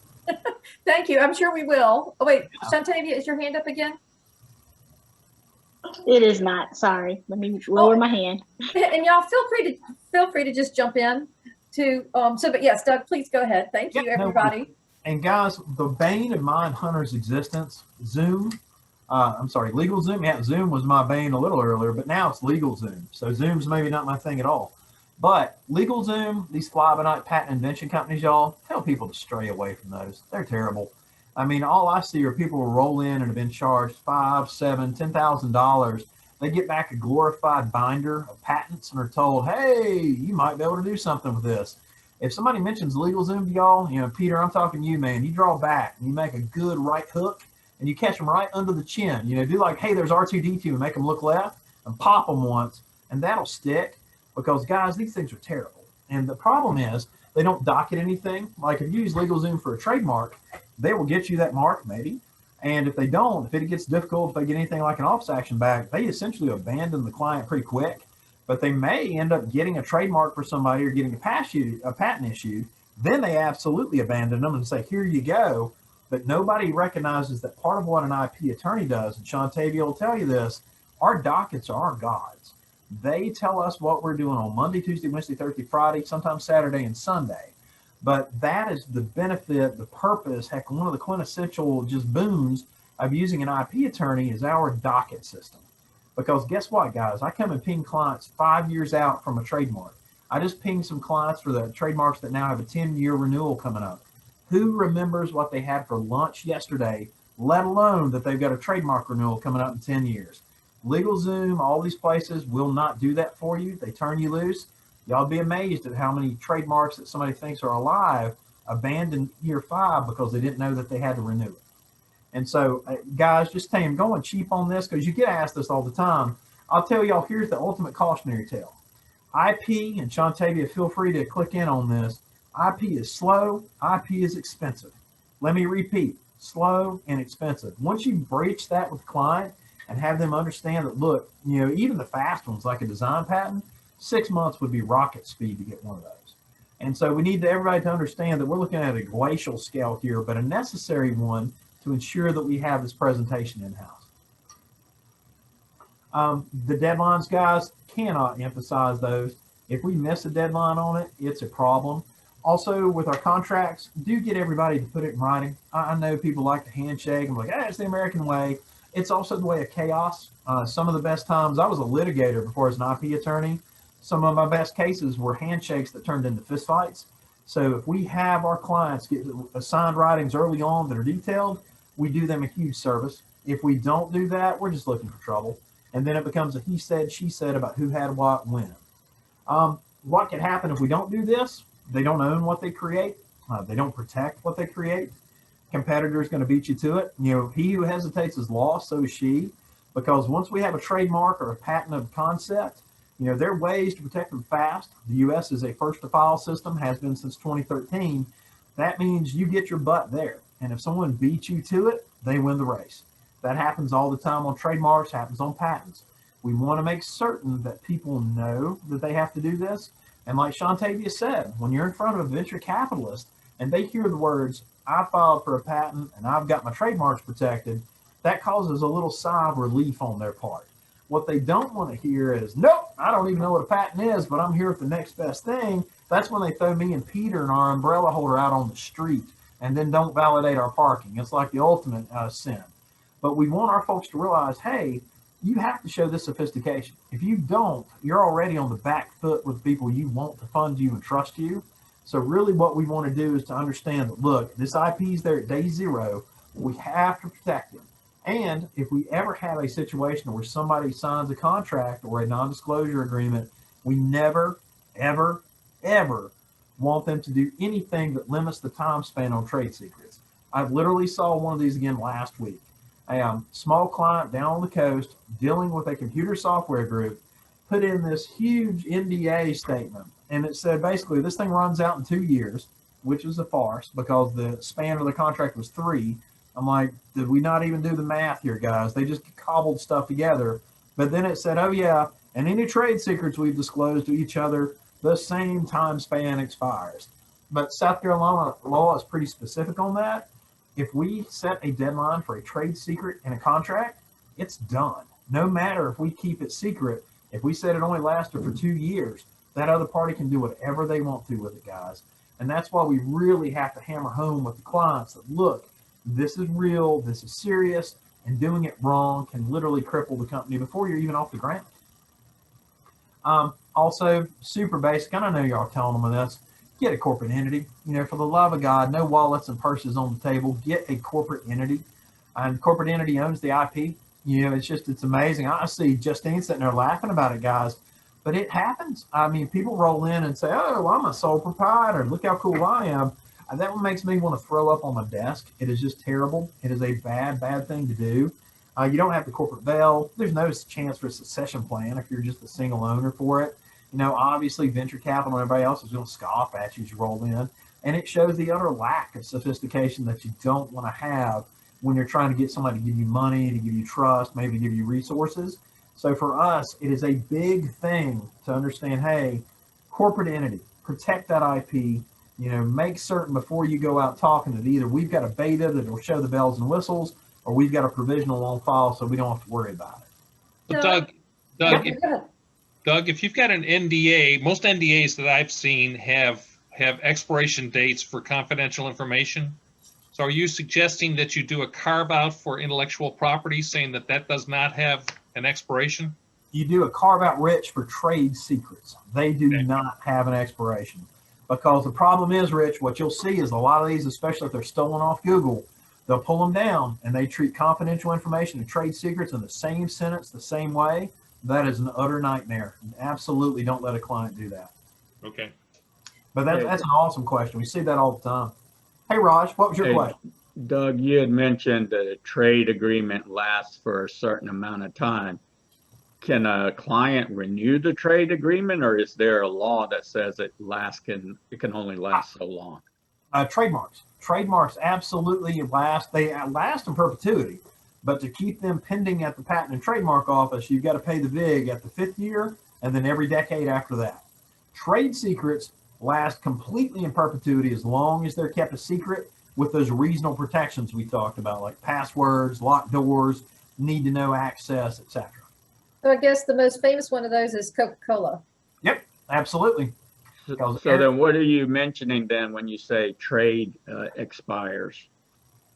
Thank you, I'm sure we will. Oh wait, Shantavia, is your hand up again? It is not. Sorry. Let me lower my hand. And y'all feel free to just jump in to but yes, Doug, please go ahead. Thank you, everybody. And guys, the bane of my and Hunter's existence, Zoom, I'm sorry, Legal Zoom. Yeah, Zoom was my bane a little earlier, but now it's Legal Zoom. So Zoom's maybe not my thing at all. But Legal Zoom, these fly-by-night patent invention companies, y'all, tell people to stray away from those. They're terrible. I mean, all I see are people who roll in and have been charged $5,000, $7,000, $10,000. They get back a glorified binder of patents and are told, hey, you might be able to do something with this. If somebody mentions LegalZoom to y'all, you know, Peter, I'm talking to you, man. You draw back and you make a good right hook and you catch them right under the chin. You know, do like, hey, there's R2-D2 and make them look left and pop them once, and that'll stick. because guys, these things are terrible. And the problem is they don't docket anything. Like if you use LegalZoom for a trademark, they will get you that mark maybe. And if they don't, if it gets difficult, if they get anything like an office action back, they essentially abandon the client pretty quick. But they may end up getting a trademark for somebody or getting a patent issued. Then they absolutely abandon them and say, here you go. But nobody recognizes that part of what an IP attorney does, and Shantavia will tell you this, our dockets are our gods. They tell us what we're doing on Monday, Tuesday, Wednesday, Thursday, Friday, sometimes Saturday and Sunday. But that is the benefit, the purpose, heck, one of the quintessential just boons of using an IP attorney is our docket system. Because guess what, guys? I come and ping clients 5 years out from a trademark. I just pinged some clients for the trademarks that now have a 10-year renewal coming up. Who remembers what they had for lunch yesterday, let alone that they've got a trademark renewal coming up in 10 years? LegalZoom, all these places will not do that for you. They turn you loose. Y'all be amazed at how many trademarks that somebody thinks are alive abandoned year 5 because they didn't know that they had to renew it. And so, guys, just saying, going cheap on this because you get asked this all the time. I'll tell y'all, here's the ultimate cautionary tale. IP, and Shantavia, feel free to click in on this. IP is slow. IP is expensive. Let me repeat, slow and expensive. Once you breach that with the client and have them understand that, look, you know, even the fast ones like a design patent, 6 months would be rocket speed to get one of those. And so we need everybody to understand that we're looking at a glacial scale here, but a necessary one to ensure that we have this presentation in-house. The deadlines, guys, cannot emphasize those. If we miss a deadline on it, it's a problem. Also, with our contracts, do get everybody to put it in writing. I know people like to handshake and like, hey, it's the American way. It's also the way of chaos. Some of the best times, I was a litigator before as an IP attorney. Some of my best cases were handshakes that turned into fistfights. So if we have our clients get assigned writings early on that are detailed, we do them a huge service. If we don't do that, we're just looking for trouble. And then it becomes a he said, she said about who had what, when. What can happen if we don't do this? They don't own what they create. They don't protect what they create. Competitor is going to beat you to it. You know, he who hesitates is lost, so is she. Because once we have a trademark or a patent of concept, you know, there are ways to protect them fast. The U.S. is a first to file system, has been since 2013. That means you get your butt there. And if someone beats you to it, they win the race. That happens all the time on trademarks, happens on patents. We want to make certain that people know that they have to do this. And like Shantavia said, when you're in front of a venture capitalist and they hear the words, I filed for a patent and I've got my trademarks protected, that causes a little sigh of relief on their part. What they don't want to hear is, nope, I don't even know what a patent is, but I'm here with the next best thing. That's when they throw me and Peter and our umbrella holder out on the street and then don't validate our parking. It's like the ultimate sin. But we want our folks to realize, hey, you have to show this sophistication. If you don't, you're already on the back foot with people you want to fund you and trust you. So really what we want to do is to understand that, look, this IP is there at day 0. We have to protect it. And if we ever have a situation where somebody signs a contract or a non-disclosure agreement, we never, ever, ever want them to do anything that limits the time span on trade secrets. I literally saw one of these again last week. A small client down on the coast dealing with a computer software group put in this huge NDA statement. And it said, basically, this thing runs out in 2 years, which is a farce because the span of the contract was 3. I'm like, did we not even do the math here, guys? They just cobbled stuff together. But then it said, oh, yeah, and any trade secrets we've disclosed to each other, the same time span expires. But South Carolina law is pretty specific on that. If we set a deadline for a trade secret in a contract, it's done. No matter if we keep it secret, if we said it only lasted for 2 years, that other party can do whatever they want to with it, guys. And that's why we really have to hammer home with the clients that, look, this is real, this is serious, and doing it wrong can literally cripple the company before you're even off the ground. Also, super basic, and I know y'all telling them this, get a corporate entity. You know, for the love of God, no wallets and purses on the table. Get a corporate entity. And corporate entity owns the IP. You know, it's amazing. I see Justine sitting there laughing about it, guys. But it happens. I mean, people roll in and say, oh, well, I'm a sole proprietor. Look how cool I am. That one makes me want to throw up on my desk. It is just terrible. It is a bad, bad thing to do. You don't have the corporate veil. There's no chance for a succession plan if you're just a single owner for it. You know, obviously venture capital and everybody else is going to scoff at you as you roll in. And it shows the utter lack of sophistication that you don't want to have when you're trying to get somebody to give you money, to give you trust, maybe give you resources. So for us, it is a big thing to understand, hey, corporate entity, protect that IP, you know, make certain before you go out talking that either we've got a beta that will show the bells and whistles, or we've got a provisional on file so we don't have to worry about it. But So- Doug, Yeah, go ahead. Doug, if you've got an NDA, most NDAs that I've seen have expiration dates for confidential information. So are you suggesting that you do a carve out for intellectual property, saying that that does not have an expiration? You do a carve out, Rich, for trade secrets. They do Okay. not have an expiration, because the problem is, Rich, what you'll see is a lot of these, especially if they're stolen off Google, they'll pull them down and they treat confidential information and trade secrets in the same sentence, the same way. That is an utter nightmare. Absolutely don't let a client do that. Okay. But that's an awesome question. We see that all the time. Hey, Raj, what was your Hey, question? Doug, you had mentioned that a trade agreement lasts for a certain amount of time. Can a client renew the trade agreement, or is there a law that says it can only last so long? Trademarks absolutely last. They last in perpetuity. But to keep them pending at the Patent and Trademark Office, you've got to pay the VIG at the 5th year and then every decade after that. Trade secrets last completely in perpetuity as long as they're kept a secret with those reasonable protections we talked about, like passwords, locked doors, need to know access, etc. So I guess the most famous one of those is Coca-Cola. Yep, absolutely. So then what are you mentioning then when you say trade expires?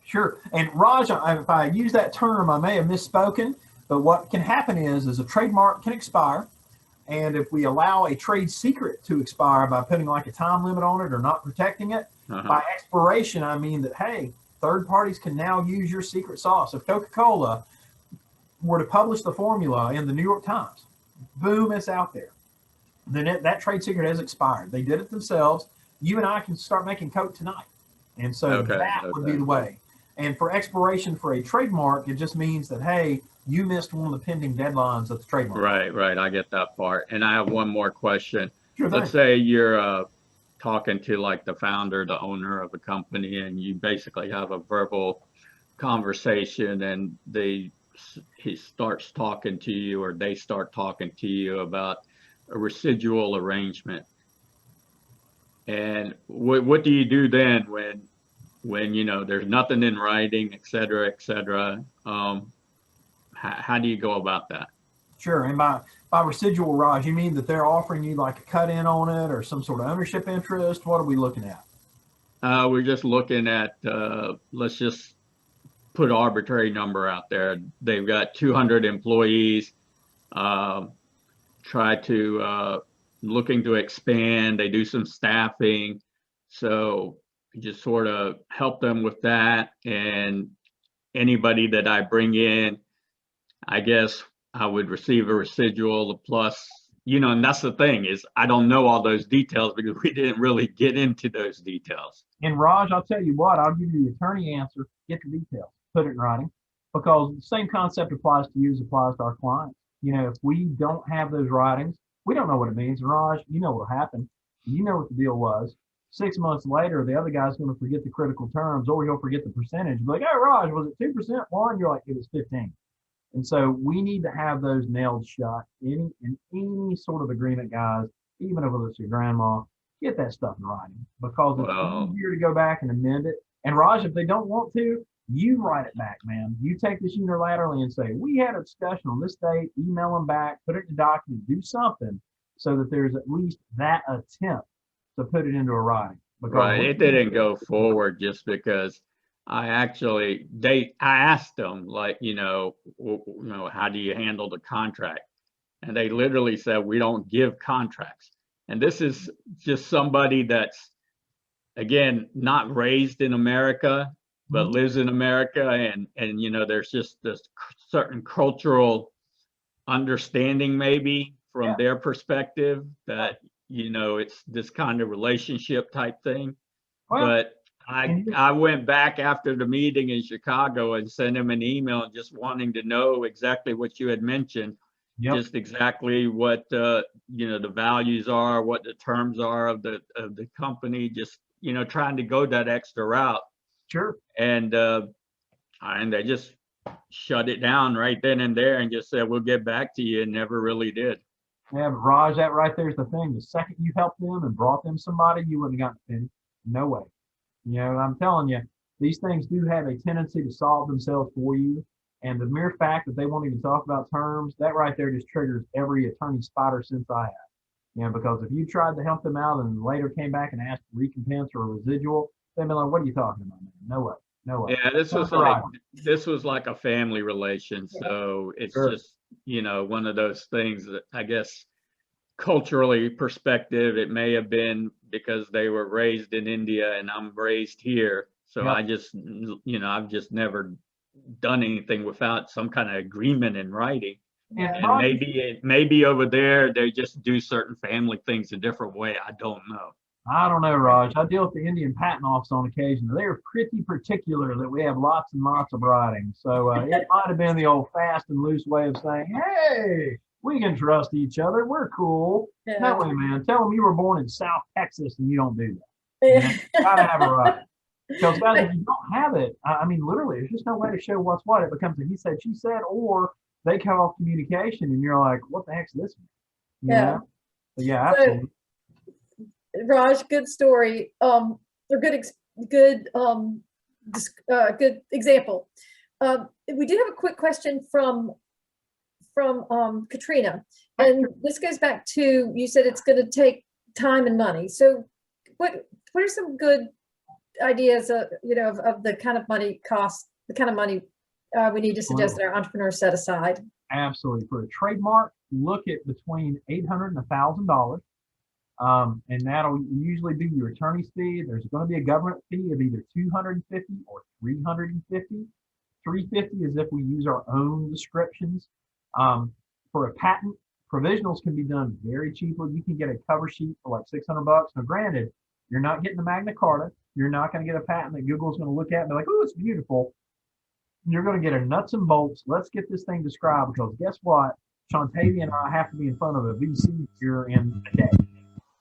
Sure. And Raj, if I use that term, I may have misspoken, but what can happen is a trademark can expire. And if we allow a trade secret to expire by putting like a time limit on it or not protecting it, by expiration, I mean that, hey, third parties can now use your secret sauce. If Coca-Cola were to publish the formula in the New York Times, boom, it's out there. Then that trade secret has expired. They did it themselves. You and I can start making Coke tonight. And so that would be the way. And for expiration for a trademark, it just means that, hey, you missed one of the pending deadlines of the trademark. Right. I get that part. And I have one more question. Sure thing. Let's say you're talking to like the founder, the owner of a company, and you basically have a verbal conversation, and he starts talking to you, or they start talking to you about a residual arrangement. And what do you do then when you know there's nothing in writing, et cetera, et cetera? How do you go about that? Sure. And by residual, Raj, you mean that they're offering you like a cut in on it or some sort of ownership interest? What are we looking at? We're just looking at, let's just put arbitrary number out there. They've got 200 employees, looking to expand. They do some staffing. So just sort of help them with that. And anybody that I bring in, I guess I would receive a residual plus, and that's the thing is I don't know all those details because we didn't really get into those details. And Raj, I'll tell you what, I'll give you the attorney answer, get the details, put it in writing, because the same concept applies to you as applies to our clients. If we don't have those writings, we don't know what it means. And Raj, you know what'll happen. You know what the deal was. 6 months later, the other guy's going to forget the critical terms, or he'll forget the percentage. Be like, oh, Raj, was it 2%? One, you're like, it was 15. And so we need to have those nailed shut in any sort of agreement, guys, even if it's your grandma, get that stuff in writing, because it's easier to go back and amend it. And Raj, if they don't want to, you write it back, man. You take this unilaterally and say, we had a discussion on this date, email them back, put it in a document, do something so that there's at least that attempt to put it into a writing. Right, it didn't go forward just because I asked them, like, how do you handle the contract? And they literally said, we don't give contracts. And this is just somebody that's, again, not raised in America, but lives in America. And there's just this certain cultural understanding maybe from their perspective that, it's this kind of relationship type thing. But I went back after the meeting in Chicago and sent him an email just wanting to know exactly what you had mentioned. Yep. just exactly what the values are, what the terms are of the company, just trying to go that extra route. Sure. And they just shut it down right then and there and just said, we'll get back to you, and never really did. Yeah, but Raj, that right there's the thing. The second you helped them and brought them somebody, you wouldn't have gotten a penny. No way. I'm telling you, these things do have a tendency to solve themselves for you. And the mere fact that they won't even talk about terms, that right there just triggers every attorney spider since I have. Because if you tried to help them out and later came back and asked for recompense or a residual, they'd be like, what are you talking about, man? No way. No way. Yeah, this was like a family relation. So it's just, one of those things that I guess culturally perspective, it may have been because they were raised in India and I'm raised here. So I just, I've just never done anything without some kind of agreement in writing. And maybe over there, they just do certain family things a different way. I don't know. I don't know, Raj. I deal with the Indian Patent Office on occasion. They're pretty particular that we have lots and lots of writing. So it might have been the old fast and loose way of saying, hey, we can trust each other. We're cool. Yeah. No way, man. Tell them you were born in South Texas and you don't do that. You gotta have a right. Because guys, if you don't have it, I mean, literally, there's just no way to show what's what. It becomes a he said, she said, or they cut off communication and you're like, what the heck's this? Yeah, absolutely. Raj, good story. Or good example. We do have a quick question from Katrina, and this goes back to, you said it's going to take time and money. So what are some good ideas of the kind of money cost, the kind of money we need to suggest that our entrepreneurs set aside? Absolutely. For a trademark, look at between $800 and $1,000. And that'll usually be your attorney's fee. There's going to be a government fee of either $250 or $350. $350 is if we use our own descriptions. For a patent, provisionals can be done very cheaply. You can get a cover sheet for like $600. Now, granted, you're not getting the Magna Carta. You're not going to get a patent that Google's going to look at and be like, oh, it's beautiful. You're going to get a nuts and bolts. Let's get this thing described, because guess what? Shantavia and I have to be in front of a VC here in a day.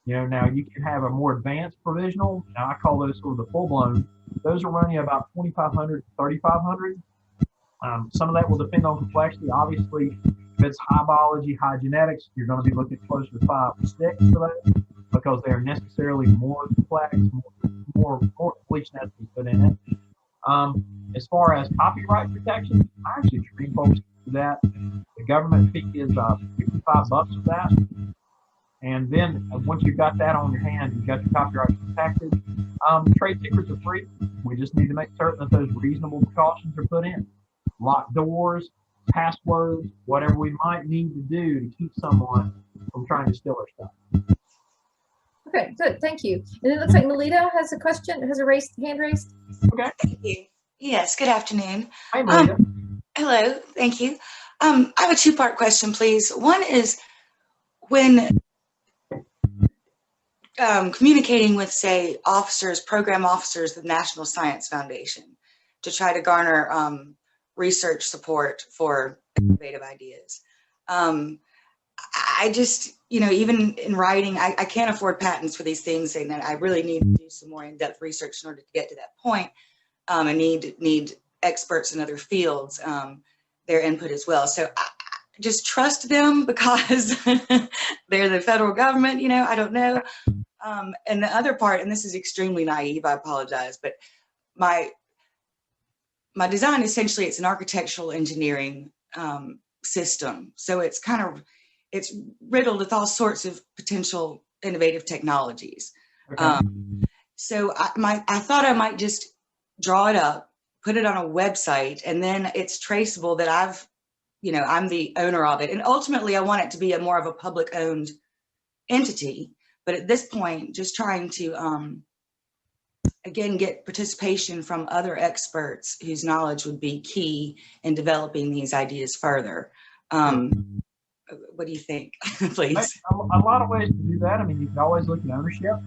Now you can have a more advanced provisional. Now I call those sort of the full blown. Those are running about $2,500 to $3,500. Some of that will depend on complexity. Obviously, if it's high biology, high genetics, you're going to be looking closer to 5 or 6 for those, because they are necessarily more complex, more completion has to be put in it. As far as copyright protection, I actually train folks to do that. The government fee is $55 for that. And then once you've got that on your hand, you've got your copyright protected. Trade secrets are free. We just need to make certain that those reasonable precautions are put in. Lock doors, passwords, whatever we might need to do to keep someone from trying to steal our stuff. Okay, good. Thank you. And it looks like Melita has a question, has a hand raised. Okay. Thank you. Yes, good afternoon. Hi, Melita. Hello, thank you. I have a two-part question, please. One is, when communicating with, say, program officers of the National Science Foundation to try to garner research support for innovative ideas. I just, even in writing, I can't afford patents for these things, and I really need to do some more in-depth research in order to get to that point. I need experts in other fields, their input as well. So I just trust them because they're the federal government, I don't know. And the other part, and this is extremely naive, I apologize, but my design, essentially, it's an architectural engineering system. So it's riddled with all sorts of potential innovative technologies. Okay. So I thought I might just draw it up, put it on a website, and then it's traceable that I'm the owner of it. And ultimately, I want it to be more of a public owned entity. But at this point, just trying to, again, get participation from other experts whose knowledge would be key in developing these ideas further. What do you think, please? A lot of ways to do that. I mean, you can always look at ownership.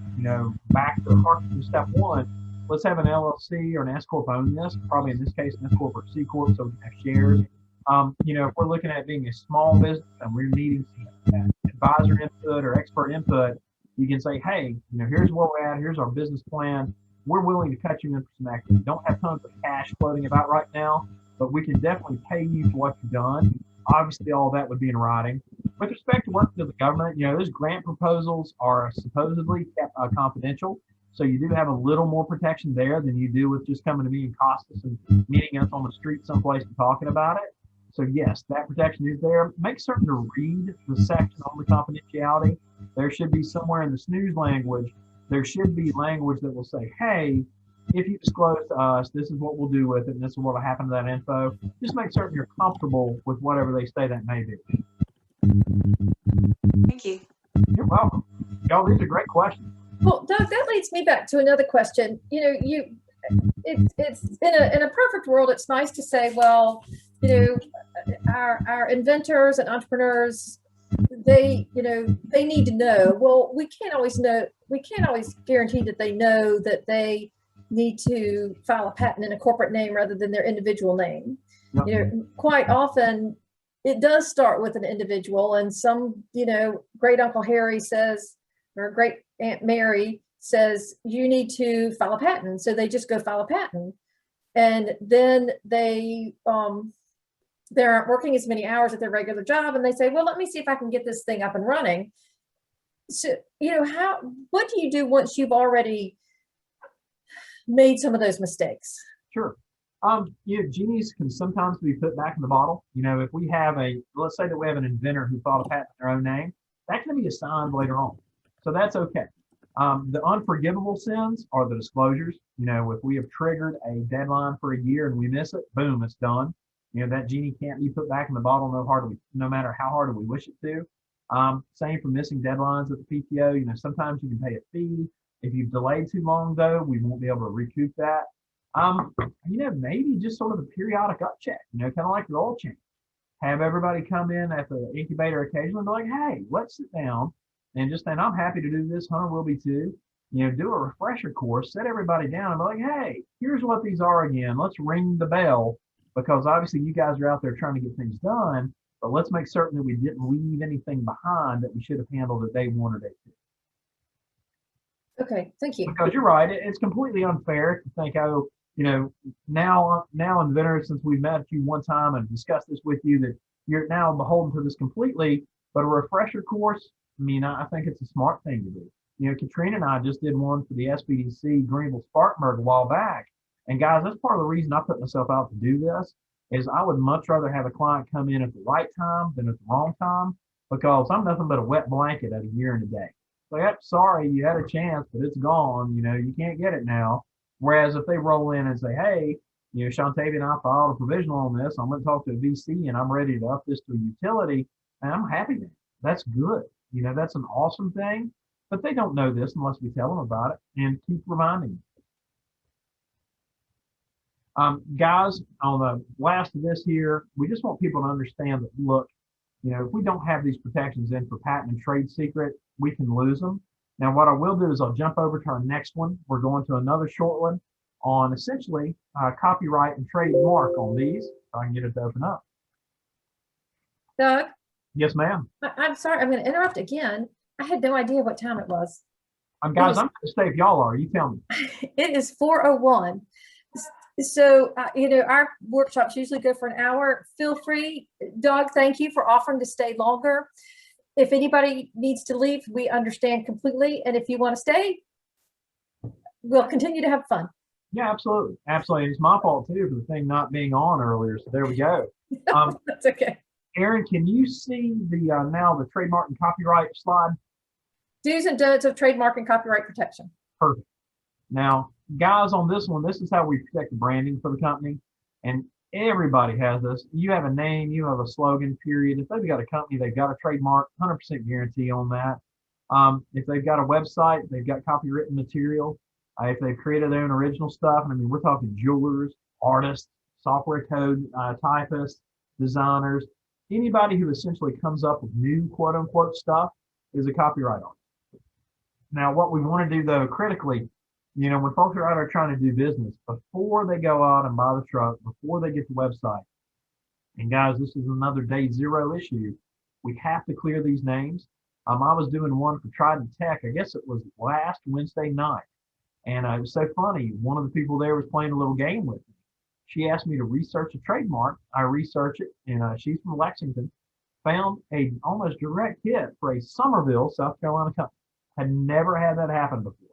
Back to step one. Let's have an LLC or an S corp own this. Probably in this case, an S corp or C corp, so we can have shares. If we're looking at being a small business and we're needing some advisor input or expert input, you can say, hey, here's where we're at. Here's our business plan. We're willing to cut you in for some extra. We don't have tons of cash floating about right now, but we can definitely pay you for what you've done. Obviously, all that would be in writing. With respect to working with the government, those grant proposals are supposedly confidential. So you do have a little more protection there than you do with just coming to me and Costas and meeting us on the street someplace and talking about it. So yes, that protection is there. Make certain to read the section on the confidentiality. There should be somewhere in the snooze language, there should be language that will say, hey, if you disclose to us, this is what we'll do with it, and this is what will happen to that info. Just make certain you're comfortable with whatever they say that may be. Thank you. You're welcome. Y'all, these are great questions. Well, Doug, that leads me back to another question. It's in a perfect world, it's nice to say, well, our inventors and entrepreneurs, they need to know. Well, we can't always guarantee that they know that they need to file a patent in a corporate name rather than their individual name. Yep. Quite often it does start with an individual, and some, great Uncle Harry says, or great Aunt Mary says, you need to file a patent. So they just go file a patent. And then they aren't working as many hours at their regular job, and they say, well, let me see if I can get this thing up and running. So, what do you do once you've already made some of those mistakes? Sure. Genies can sometimes be put back in the bottle. If we have let's say that we have an inventor who filed a patent in their own name, that can be assigned later on. So that's okay. The unforgivable sins are the disclosures. If we have triggered a deadline for a year and we miss it, boom, it's done. That genie can't be put back in the bottle no matter how hard we wish it to. Same for missing deadlines at the PTO. Sometimes you can pay a fee. If you've delayed too long, though, we won't be able to recoup that. Maybe just sort of a periodic up check, kind of like your oil change. Have everybody come in at the incubator occasionally and be like, hey, let's sit down and just saying, I'm happy to do this. Hunter will be too. Do a refresher course, set everybody down and be like, hey, here's what these are again. Let's ring the bell, because obviously you guys are out there trying to get things done, but let's make certain that we didn't leave anything behind that we should have handled at day 1 or day 2. Okay, thank you. Because you're right, it's completely unfair to think, now inventors, since we've met you one time and discussed this with you, that you're now beholden to this completely. But a refresher course, I think it's a smart thing to do. Katrina and I just did one for the SBDC Greenville Spartanburg a while back. And guys, that's part of the reason I put myself out to do this, is I would much rather have a client come in at the right time than at the wrong time, because I'm nothing but a wet blanket at a year and a day. So, yep, sorry, you had a chance, but it's gone. You can't get it now. Whereas if they roll in and say, hey, Shantavia and I filed a provisional on this, I'm going to talk to a VC and I'm ready to up this to a utility, and I'm happy then. That's good. That's an awesome thing. But they don't know this unless we tell them about it and keep reminding them. Guys, on the last of this here, we just want people to understand that, look, if we don't have these protections in for patent and trade secret, we can lose them. Now, what I will do is I'll jump over to our next one. We're going to another short one on essentially copyright and trademark on these. So I can get it to open up. Doug? Yes, ma'am. I'm sorry, I'm going to interrupt again. I had no idea what time it was. Guys, I'm going to stay if y'all are. You tell me. It is 4:01. So, our workshops usually go for an hour. Feel free. Doug, thank you for offering to stay longer. If anybody needs to leave, we understand completely. And if you want to stay, we'll continue to have fun. Yeah, absolutely. Absolutely. It's my fault too for the thing not being on earlier. So there we go. That's okay. Aaron, can you see now the trademark and copyright slide? Do's and don'ts of trademark and copyright protection. Perfect. Now, guys, on this one, this is how we protect the branding for the company. And everybody has this. You have a name, you have a slogan, period. If they've got a company, they've got a trademark, 100% guarantee on that. If they've got a website, they've got copywritten material. If they've created their own original stuff, we're talking jewelers, artists, software code typists, designers, anybody who essentially comes up with new quote unquote stuff is a copyright artist. Now, what we want to do though, critically, when folks are out there trying to do business, before they go out and buy the truck, before they get the website, And guys, this is another day zero issue. We have to clear these names. I was doing one for Trident Tech. I guess it was last Wednesday night. And it was so funny. One of the people there was playing a little game with me. She asked me to research a trademark. I researched it, and she's from Lexington. Found a almost direct hit for a Summerville, South Carolina company. Had never had that happen before.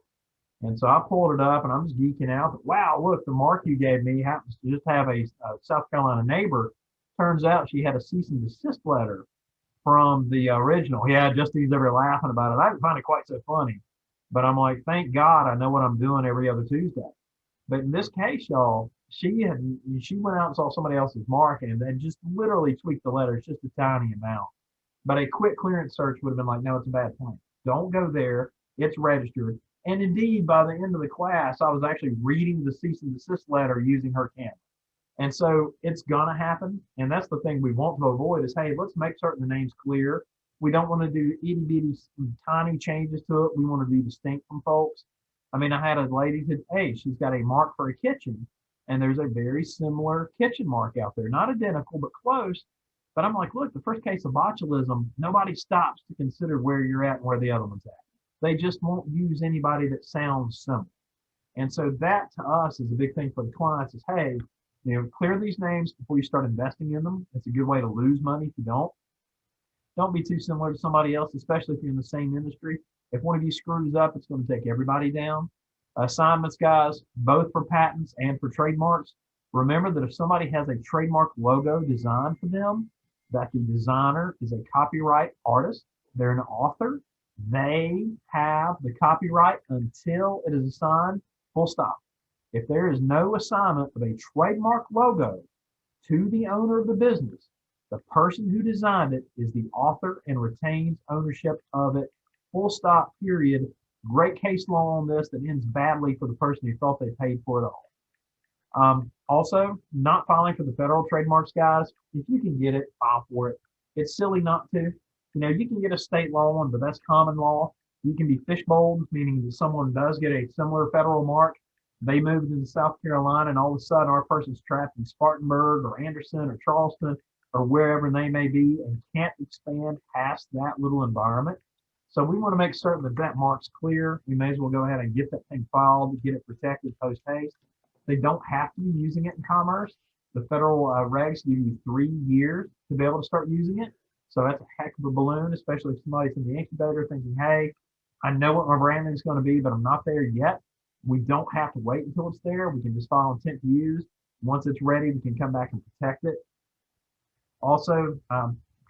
And so I pulled it up, and I'm just geeking out. Wow, look, the mark you gave me happens to just have a South Carolina neighbor. Turns out she had a cease and desist letter from the original. Yeah, Justine's over laughing about it. I didn't find it quite so funny. But I'm like, thank God I know what I'm doing every other Tuesday. But in this case, y'all, she went out and saw somebody else's mark and then just literally tweaked the letters just a tiny amount. But a quick clearance search would have been like, no, it's a bad plan. Don't go there. It's registered. And indeed, by the end of the class, I was actually reading the cease and desist letter using her camera. And so it's going to happen. And that's the thing we want to avoid is, hey, let's make certain the name's clear. We don't want to do itty bitty tiny changes to it. We want to be distinct from folks. I mean, I had a lady who, hey, she's got a mark for a kitchen, and there's a very similar kitchen mark out there. Not identical, but close. But I'm like, look, the first case of botulism, nobody stops to consider where you're at and where the other one's at. They just won't use anybody that sounds similar. And so that to us is a big thing for the clients is, hey, clear these names before you start investing in them. It's a good way to lose money if you don't. Don't be too similar to somebody else, especially if you're in the same industry. If one of you screws up, it's going to take everybody down. Assignments, guys, both for patents and for trademarks. Remember that if somebody has a trademark logo designed for them, that the designer is a copyright artist, they're an author, they have the copyright until it is assigned, full stop. If there is no assignment of a trademark logo to the owner of the business, the person who designed it is the author and retains ownership of it, full stop, period. Great case law on this that ends badly for the person who thought they paid for it all. Also, not filing for the federal trademarks, guys. If you can get it, file for it. It's silly not to. You can get a state law one, but that's common law. You can be fishbowled, meaning that someone does get a similar federal mark. They moved into South Carolina, and all of a sudden our person's trapped in Spartanburg or Anderson or Charleston or wherever they may be and can't expand past that little environment. So we want to make certain that that mark's clear. We may as well go ahead and get that thing filed, get it protected post haste. They don't have to be using it in commerce. The federal regs give you 3 years to be able to start using it. So that's a heck of a balloon, especially if somebody's in the incubator thinking, hey, I know what my branding is going to be, but I'm not there yet. We don't have to wait until it's there. We can just file intent to use. Once it's ready, we can come back and protect it. Also,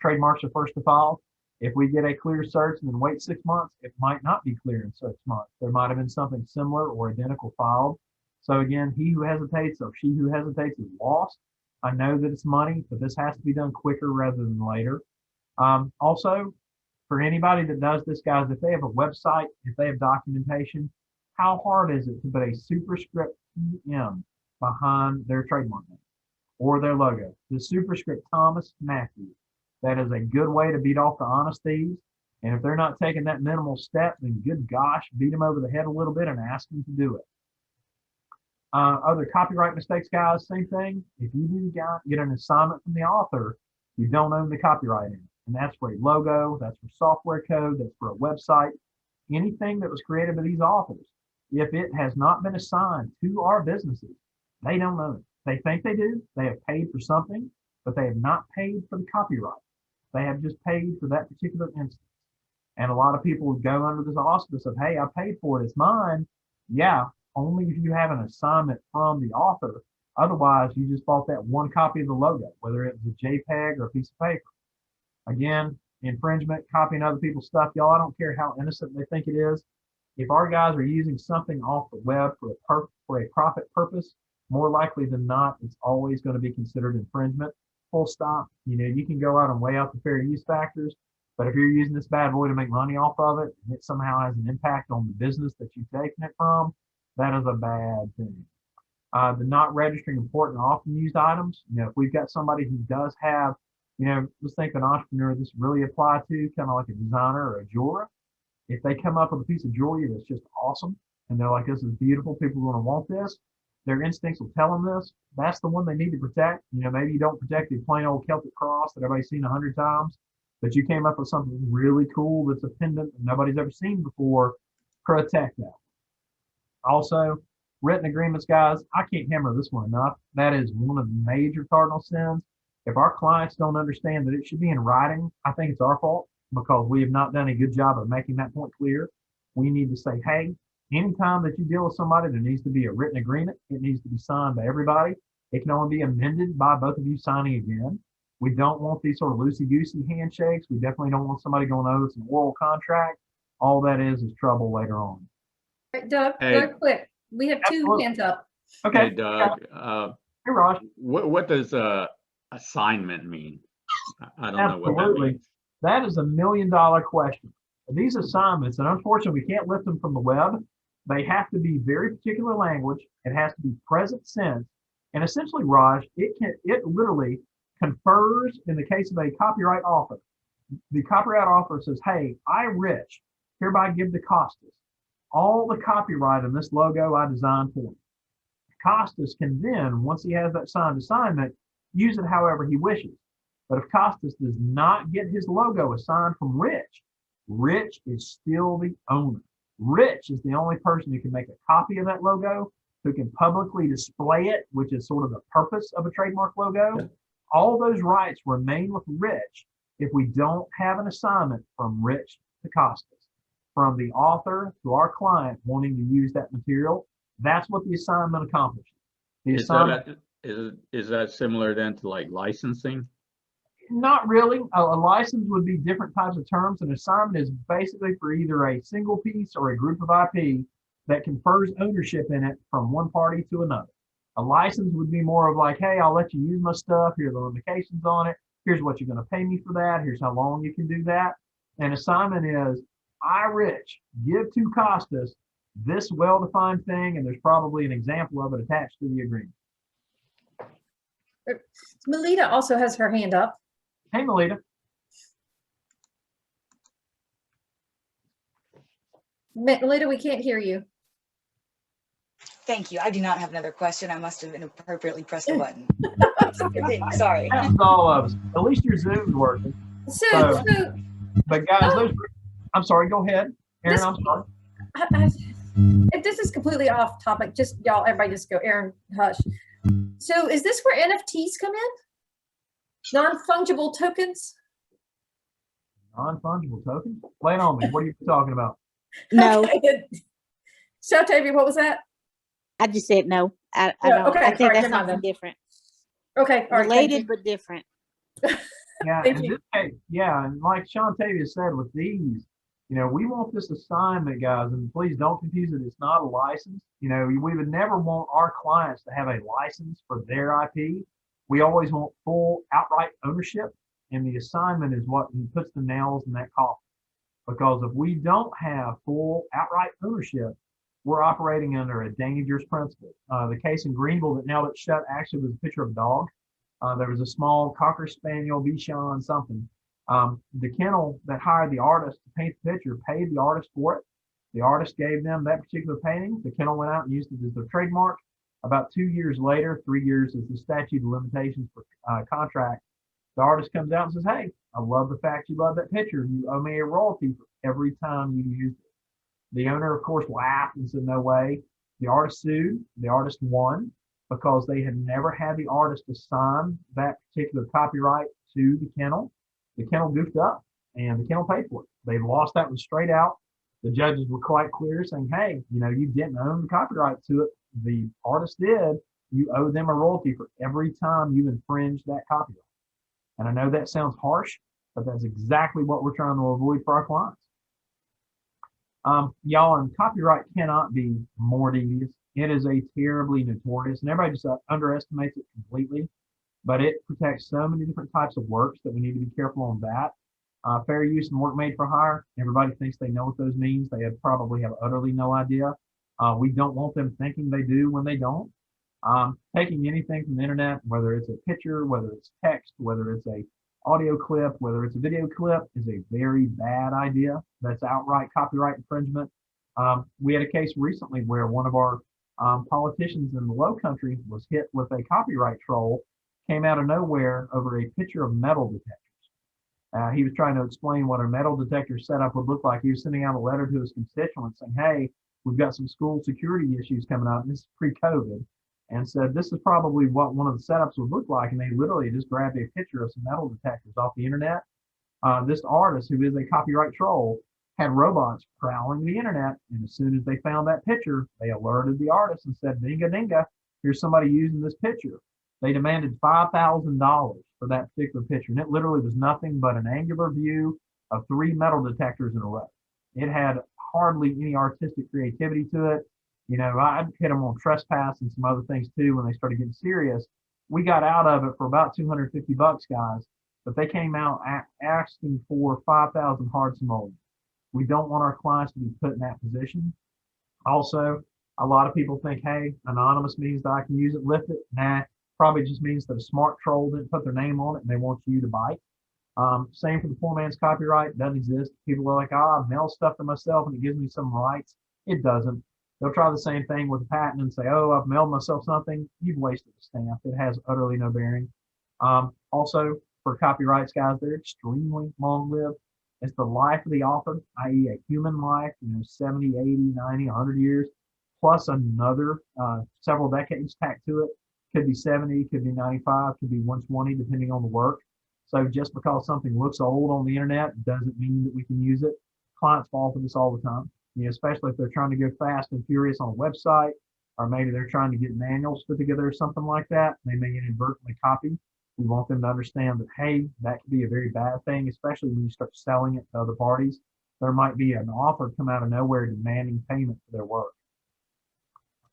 trademarks are first to file. If we get a clear search and then wait 6 months, it might not be clear in 6 months. There might have been something similar or identical filed. So again, he who hesitates or she who hesitates is lost. I know that it's money, but this has to be done quicker rather than later. Also, for anybody that does this, guys, if they have a website, if they have documentation, how hard is it to put a superscript TM behind their trademark name or their logo? The superscript Thomas Matthews. That is a good way to beat off the honest thieves. And if they're not taking that minimal step, then good gosh, beat them over the head a little bit and ask them to do it. Other copyright mistakes, guys, same thing. If you do get an assignment from the author, you don't own the copyright in it. And that's for a logo, that's for software code, that's for a website, anything that was created by these authors. If it has not been assigned to our businesses, they don't own it. They think they do. They have paid for something, but they have not paid for the copyright. They have just paid for that particular instance. And a lot of people would go under this auspice of, hey, I paid for it, it's mine. Yeah, only if you have an assignment from the author. Otherwise, you just bought that one copy of the logo, whether it was a JPEG or a piece of paper. Again, infringement, copying other people's stuff. Y'all, I don't care how innocent they think it is. If our guys are using something off the web for a profit purpose, more likely than not, it's always going to be considered infringement. Full stop. You can go out and weigh out the fair use factors, but if you're using this bad boy to make money off of it, and it somehow has an impact on the business that you've taken it from, that is a bad thing. The not registering important and often used items. If we've got somebody who does have, let's think an entrepreneur this really apply to, kind of like a designer or a jeweler. If they come up with a piece of jewelry that's just awesome, and they're like, this is beautiful, people are going to want this, their instincts will tell them this. That's the one they need to protect. You know, maybe you don't protect the plain old Celtic cross that everybody's seen 100 times, but you came up with something really cool that's a pendant that nobody's ever seen before. Protect that. Also, written agreements, guys, I can't hammer this one enough. That is one of the major cardinal sins. If our clients don't understand that it should be in writing, I think it's our fault because we have not done a good job of making that point clear. We need to say, hey, anytime that you deal with somebody, there needs to be a written agreement. It needs to be signed by everybody. It can only be amended by both of you signing again. We don't want these sort of loosey-goosey handshakes. We definitely don't want somebody going, oh, it's an oral contract. All that is trouble later on. Doug, Hey. real quick, we have two Absolutely. hands up. Okay. Hey, Doug, Hey, Raj. what does assignment mean? I don't know what that Absolutely. means. That is $1 million question. These assignments, and unfortunately, we can't lift them from the web. They have to be very particular language. It has to be present sense. And essentially, Raj, it literally confers in the case of a copyright author. The copyright author says, hey, I, Rich, hereby give to Costas all the copyright in this logo I designed for him. Costas can then, once he has that signed assignment, use it however he wishes. But if Costas does not get his logo assigned from Rich, Rich is still the owner. Rich is the only person who can make a copy of that logo, who can publicly display it, which is sort of the purpose of a trademark logo. All those rights remain with Rich if we don't have an assignment from Rich to Costas, from the author to our client wanting to use that material. That's what the assignment accomplishes. The assignment, Is that similar then to like licensing? not really. A license would be different types of terms. An assignment is basically for either a single piece or a group of IP that confers ownership in it from one party to another. A license would be more of like, hey, I'll let you use my stuff. Here are the limitations on it. Here's what you're going to pay me for that. Here's how long you can do that. An assignment is, I, Rich, give to Costas this well-defined thing, and there's probably an example of it attached to the agreement. Melita also has her hand up. Hey, Melita. Melita, we can't hear you. Thank you. I do not have another question. I must have inappropriately pressed the button. Sorry. That's all of us. At least your Zoom's working. So But guys, I'm sorry, go ahead. Aaron, I'm sorry. if this is completely off topic, just y'all, everybody just go, Aaron, hush. So is this where NFTs come in? Non-fungible tokens? Non-fungible tokens? Lay it on me. What are you talking about? No, Okay. So, Tavy, what was that? I just said no. I Yeah, don't. okay, I think all right, that's never mind something then. different. Okay, all right. thank Related you. but different. Yeah, Thank in you. this case, yeah, and like Sean Tavia said with these, you know, we want this assignment, guys, and please don't confuse it. It's not a license. You know, we would never want our clients to have a license for their IP. We always want full outright ownership, and the assignment is what puts the nails in that coffin. Because if we don't have full outright ownership, we're operating under a dangerous principle. The case in Greenville that nailed it shut actually was a picture of a dog. There was a small Cocker Spaniel, Bichon, something. The kennel that hired the artist to paint the picture paid the artist for it. The artist gave them that particular painting. The kennel went out and used it as their trademark. About 2 years later, 3 years is the statute of limitations for contract. The artist comes out and says, hey, I love the fact you love that picture. You owe me a royalty for every time you used it. The owner, of course, laughed and said, no way. The artist sued. The artist won because they had never had the artist assign that particular copyright to the kennel. The kennel goofed up and the kennel paid for it. They lost that one straight out. The judges were quite clear saying, hey, you know, you didn't own the copyright to it. The artist did. You owe them a royalty for every time you infringe that copyright. And I know that sounds harsh, but that's exactly what we're trying to avoid for our clients. Y'all, and copyright cannot be more devious. It is a terribly notorious, and everybody just underestimates it completely, but it protects so many different types of works that we need to be careful on that. Fair use and work made for hire. Everybody thinks they know what those means. They probably have utterly no idea. We don't want them thinking they do when they don't. Taking anything from the internet, whether it's a picture, whether it's text, whether it's a audio clip, whether it's a video clip, is a very bad idea. That's outright copyright infringement. We had a case recently where one of our Politicians in the Low Country was hit with a copyright troll, came out of nowhere over a picture of metal detectors. He was trying to explain what a metal detector setup would look like. He was sending out a letter to his constituents saying, hey, we've got some school security issues coming up. This is pre-COVID. And said, this is probably what one of the setups would look like. And they literally just grabbed a picture of some metal detectors off the internet. This artist, who is a copyright troll, had robots prowling the internet. And as soon as they found that picture, they alerted the artist and said, dinga dinga, here's somebody using this picture. They demanded $5,000 for that particular picture. And it literally was nothing but an angular view of 3 metal detectors in a row. It had hardly any artistic creativity to it. You know, I'd hit them on trespass and some other things too when they started getting serious. We got out of it for about $250, guys, but they came out asking for 5,000 hard simoleons. We don't want our clients to be put in that position. Also, a lot of people think, hey, anonymous means that I can use it, lift it. Nah, probably just means that a smart troll didn't put their name on it and they want you to bite. Same for the poor man's copyright, doesn't exist. People are like, I mail stuff to myself and it gives me some rights. It doesn't. They'll try the same thing with a patent and say, oh, I've mailed myself something. You've wasted the stamp. It has utterly no bearing. Also, for copyrights, guys, they're extremely long-lived. It's the life of the author, i.e. a human life, 70, 80, 90, 100 years, plus another several decades tacked to it. Could be 70, could be 95, could be 120, depending on the work. So just because something looks old on the internet doesn't mean that we can use it. Clients fall for this all the time. Especially if they're trying to go fast and furious on a website, or maybe they're trying to get manuals put together or something like that. They may inadvertently copy. We want them to understand that, hey, that could be a very bad thing, especially when you start selling it to other parties. There might be an offer come out of nowhere demanding payment for their work.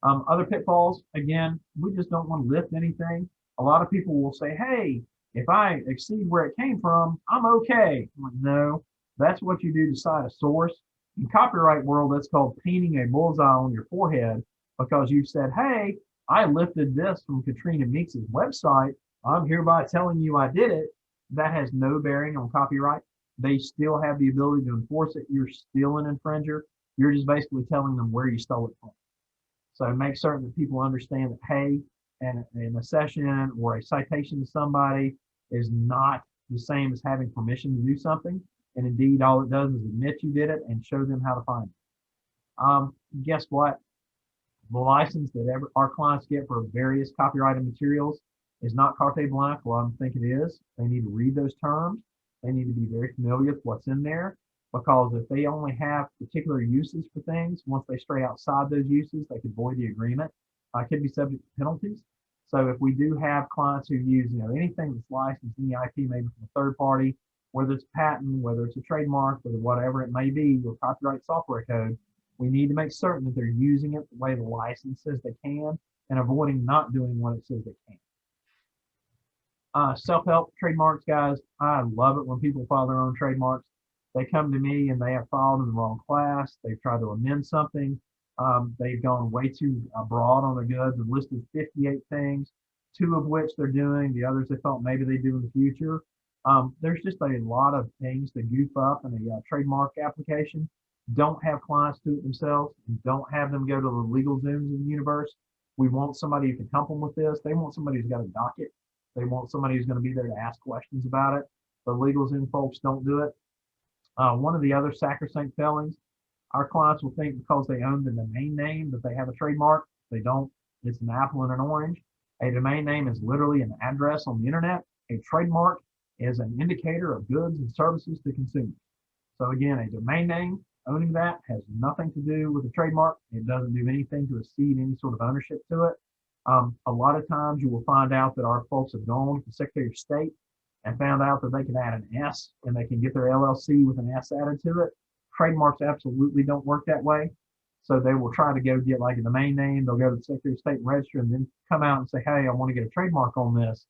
Other pitfalls, again, we just don't want to lift anything. A lot of people will say, hey, if I exceed where it came from, I'm okay. I'm like, no, that's what you do to cite a source. In copyright world, that's called painting a bullseye on your forehead, because you've said, hey, I lifted this from Katrina Meeks' website. I'm hereby telling you I did it. That has no bearing on copyright. They still have the ability to enforce it. You're still an infringer. You're just basically telling them where you stole it from. So make certain that people understand that, hey, an accession or a citation to somebody is not the same as having permission to do something. And indeed, all it does is admit you did it and show them how to find it. Guess what? The license that our clients get for various copyrighted materials is not carte blanche. Well, I think it is. They need to read those terms. They need to be very familiar with what's in there, because if they only have particular uses for things, once they stray outside those uses, they could void the agreement. Could be subject to penalties. So if we do have clients who use, anything that's licensed, any IP maybe from a third party, whether it's a patent, whether it's a trademark, whether whatever it may be, or copyright software code, we need to make certain that they're using it the way the license says they can, and avoiding not doing what it says they can. Self-help trademarks, guys, I love it when people file their own trademarks. They come to me and they have filed in the wrong class. They've tried to amend something. They've gone way too broad on their goods and listed 58 things, 2 of which they're doing, the others they thought maybe they do in the future. There's just a lot of things to goof up in a trademark application. Don't have clients do it themselves, and don't have them go to the legal Zooms of the universe. We want somebody who can help them with this. They want somebody who's got a docket. They want somebody who's going to be there to ask questions about it. The legal Zoom folks don't do it. One of the other sacrosanct failings, our clients will think because they own the domain name that they have a trademark. They don't. It's an apple and an orange. A domain name is literally an address on the internet. A trademark is an indicator of goods and services to consumers. So again, a domain name, owning that has nothing to do with a trademark. It doesn't do anything to accede any sort of ownership to it. A lot of times you will find out that our folks have gone to the Secretary of State and found out that they can add an S and they can get their LLC with an S added to it. Trademarks absolutely don't work that way. So they will try to go get like a domain name. They'll go to the Secretary of State and register and then come out and say, hey, I want to get a trademark on this.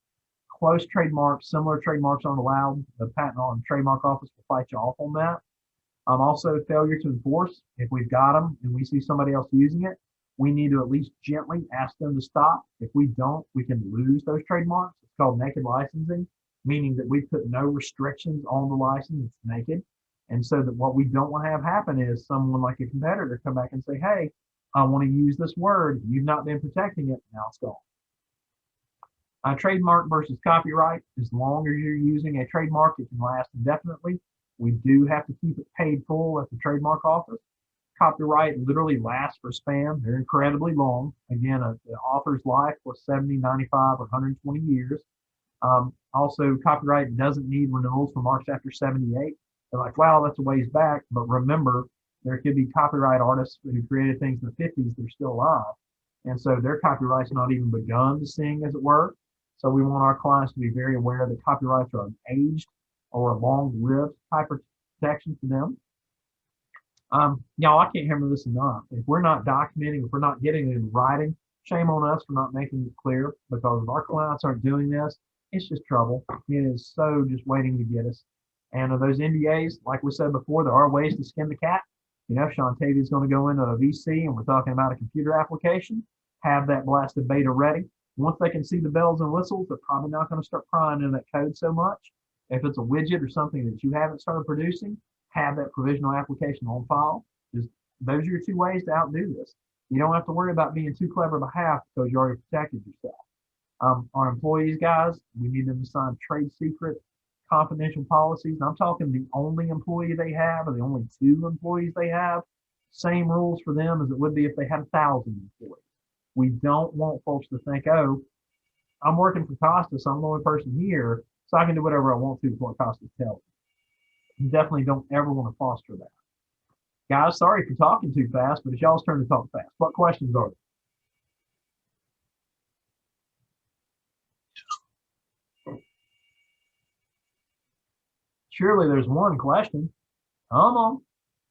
Close trademarks, similar trademarks aren't allowed. The Patent and Trademark Office will fight you off on that. Also, failure to enforce. If we've got them and we see somebody else using it, we need to at least gently ask them to stop. If we don't, we can lose those trademarks. It's called naked licensing, meaning that we put no restrictions on the license. It's naked. And so that what we don't want to have happen is someone like a competitor come back and say, hey, I want to use this word. You've not been protecting it. Now it's gone. Trademark versus copyright. As long as you're using a trademark, it can last indefinitely. We do have to keep it paid full at the trademark office. Copyright literally lasts for spam. They're incredibly long. Again, the author's life was 70, 95, or 120 years. Also, copyright doesn't need renewals for marks after 78. They're like, wow, that's a ways back. But remember, there could be copyright artists who created things in the 50s that are still alive. And so their copyright's not even begun to sing, as it were. So we want our clients to be very aware that copyrights are an aged or a long-lived type of protection for them. Y'all, I can't hammer this enough. If we're not documenting, if we're not getting it in writing, shame on us for not making it clear, because if our clients aren't doing this, it's just trouble. It is so just waiting to get us. And of those NDAs, like we said before, there are ways to skin the cat. You know, if Shantavi is going to go into a VC and we're talking about a computer application, have that blasted beta ready. Once they can see the bells and whistles, they're probably not going to start prying into that code so much. If it's a widget or something that you haven't started producing, have that provisional application on file. Just, those are your two ways to outdo this. You don't have to worry about being too clever by half because you already protected yourself. Our employees, guys, we need them to sign trade secret confidential policies. And I'm talking the only employee they have or the only 2 employees they have. Same rules for them as it would be if they had 1,000 employees. We don't want folks to think, oh, I'm working for Costas, I'm the only person here, so I can do whatever I want to before Costas tells me. You definitely don't ever want to foster that. Guys, sorry for talking too fast, but it's y'all's turn to talk fast. What questions are there? Surely there's one question. Come on.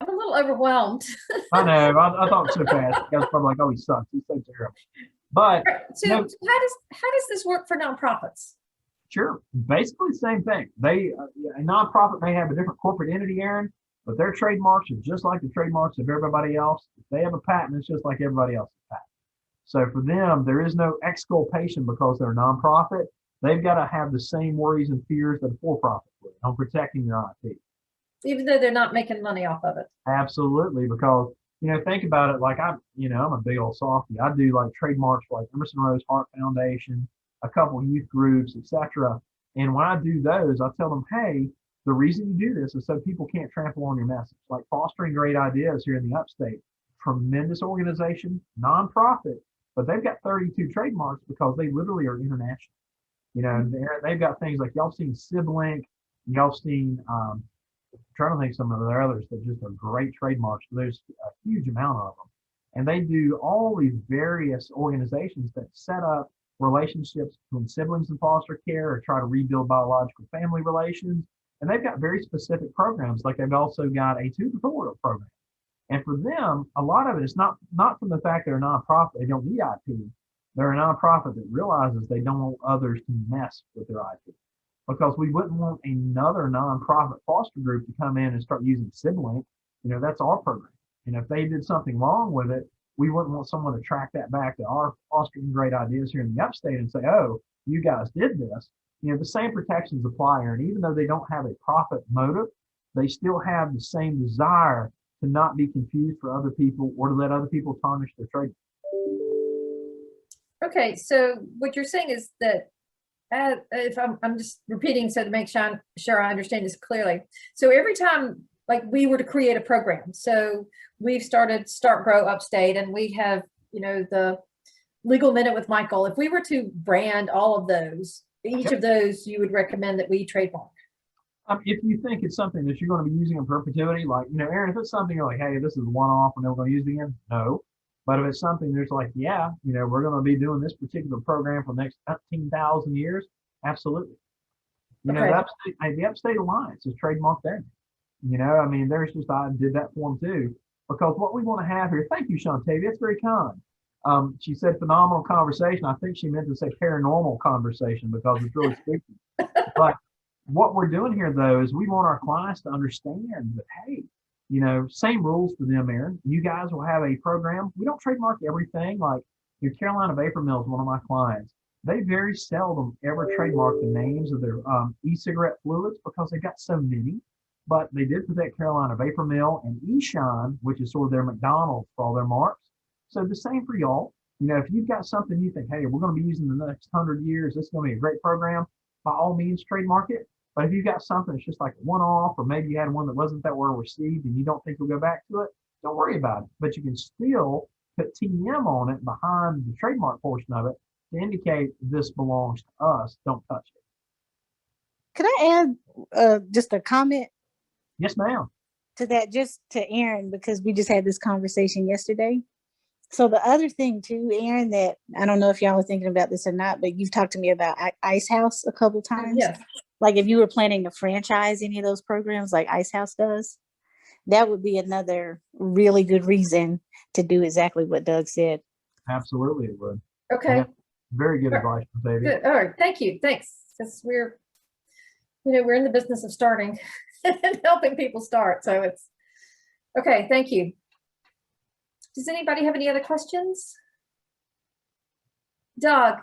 I'm a little overwhelmed. I know. I thought so fast. You guys are probably like, oh, he sucks. He's so terrible. But So how does this work for nonprofits? Sure. Basically the same thing. A nonprofit may have a different corporate entity, Aaron, but their trademarks are just like the trademarks of everybody else. If they have a patent, it's just like everybody else's patent. So for them, there is no exculpation because they're a nonprofit. They've got to have the same worries and fears that a for-profit would on protecting their IP. Even though they're not making money off of it. Absolutely, because think about it. Like I'm a big old softie. I do like trademarks for like Emerson Rose Heart Foundation, a couple youth groups, etc. And when I do those, I tell them, hey, the reason you do this is so people can't trample on your message. Like Fostering Great Ideas here in the Upstate, tremendous organization, nonprofit, but they've got 32 trademarks because they literally are international. They've got things like y'all seen Siblink, y'all seen. I'm trying to think some of the others that just are great trademarks. There's a huge amount of them. And they do all these various organizations that set up relationships between siblings in foster care or try to rebuild biological family relations. And they've got very specific programs. Like they've also got a tutorial program. And for them, a lot of it is not from the fact they're a nonprofit, they don't need IP. They're a nonprofit that realizes they don't want others to mess with their IP. Because we wouldn't want another nonprofit foster group to come in and start using Siblink. That's our program. And if they did something wrong with it, we wouldn't want someone to track that back to our Fostering Great Ideas here in the Upstate and say, oh, you guys did this. The same protections apply, and even though they don't have a profit motive, they still have the same desire to not be confused for other people or to let other people tarnish their trade. Okay, so what you're saying is that if I'm just repeating so to make sure I understand this clearly. So every time like we were to create a program, so we've started Start Grow Upstate and we have, the Legal Minute with Michael. If we were to brand all of those, each of those you would recommend that we trademark? If you think it's something that you're going to be using in perpetuity, like, Aaron, if it's something you're like, hey, this is a one-off and never going to use it again, no. But if it's something there's like, yeah, we're going to be doing this particular program for the next 13,000 years, absolutely. Okay. The Upstate Alliance is trademarked there. There's just, I did that for them too. Because what we want to have here, thank you, Shantavi, that's very kind. She said phenomenal conversation. I think she meant to say paranormal conversation because it's really spooky. But what we're doing here, though, is we want our clients to understand that, hey, same rules for them, Aaron. You guys will have a program. We don't trademark everything. Like your Carolina Vapor Mill is one of my clients. They very seldom ever trademark the names of their e-cigarette fluids because they've got so many. But they did protect Carolina Vapor Mill and eShine, which is sort of their McDonald's for all their marks. So the same for y'all. You know, if you've got something you think, hey, we're going to be using the next 100 years, this is going to be a great program, by all means, trademark it. But if you've got something that's just like a one-off, or maybe you had one that wasn't that well received and you don't think you'll go back to it, don't worry about it. But you can still put TM on it behind the trademark portion of it to indicate this belongs to us. Don't touch it. Could I add just a comment Yes, ma'am. to that, just to Aaron, because we just had this conversation yesterday. So the other thing too, Aaron, that I don't know if y'all were thinking about this or not, but you've talked to me about Ice House a couple times. Yes. Like if you were planning to franchise any of those programs like Ice House does, that would be another really good reason to do exactly what Doug said. Absolutely, it would. Okay. Yeah. Very good advice, baby. Good. All right. Thank you. Thanks. Because we're in the business of starting and helping people start. So it's okay. Thank you. Does anybody have any other questions? Doug,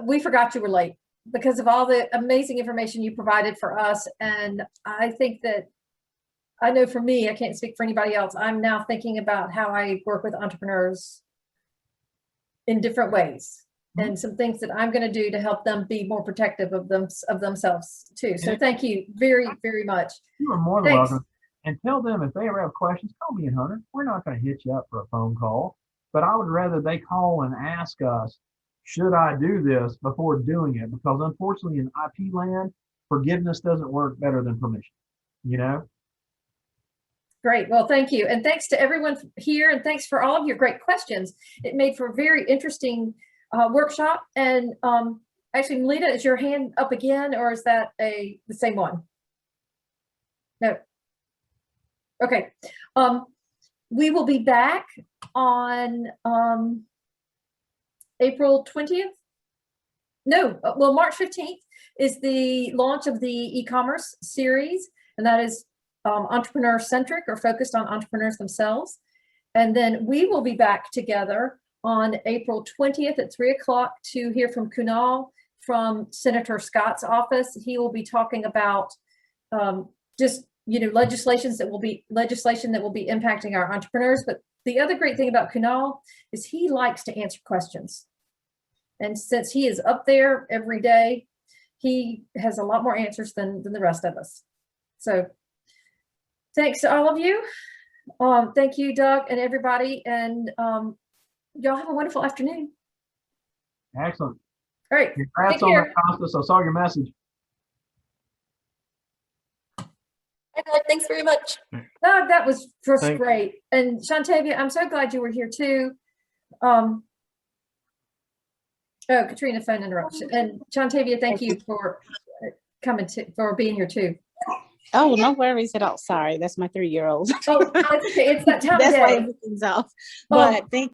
we forgot you were late because of all the amazing information you provided for us. And I think that, I know for me, I can't speak for anybody else. I'm now thinking about how I work with entrepreneurs in different ways, and some things that I'm going to do to help them be more protective of themselves too. So thank you very, very much. You are more than Thanks. welcome. And tell them if they ever have questions, call me and Hunter. We're not going to hit you up for a phone call, but I would rather they call and ask us, should I do this before doing it? Because unfortunately in IP land, forgiveness doesn't work better than permission, you know? Great. Well, thank you. And thanks to everyone here. And thanks for all of your great questions. It made for a very interesting workshop. And actually, Melita, is your hand up again, or is that the same one? No. Okay. We will be back on April 20th. No, well, March 15th is the launch of the e-commerce series, and that is entrepreneur centric or focused on entrepreneurs themselves. And then we will be back together on April 20th at 3 o'clock to hear from Kunal from Senator Scott's office. He will be talking about legislation that will be impacting our entrepreneurs. But the other great thing about Kunal is he likes to answer questions. And since he is up there every day, he has a lot more answers than the rest of us. So thanks to all of you. Thank you, Doug, and everybody. And y'all have a wonderful afternoon. Excellent. All right. Congrats on that, Costas. I saw your message. Thanks very much. Doug, that was just Thanks. great. And Shantavia, I'm so glad you were here too. Katrina, phone interruption. And Shantavia, thank you for coming for being here too. Oh, no worries at all. Sorry, that's my 3-year-old. Oh, it's okay. It's that time of That's day. why everything's off. But thank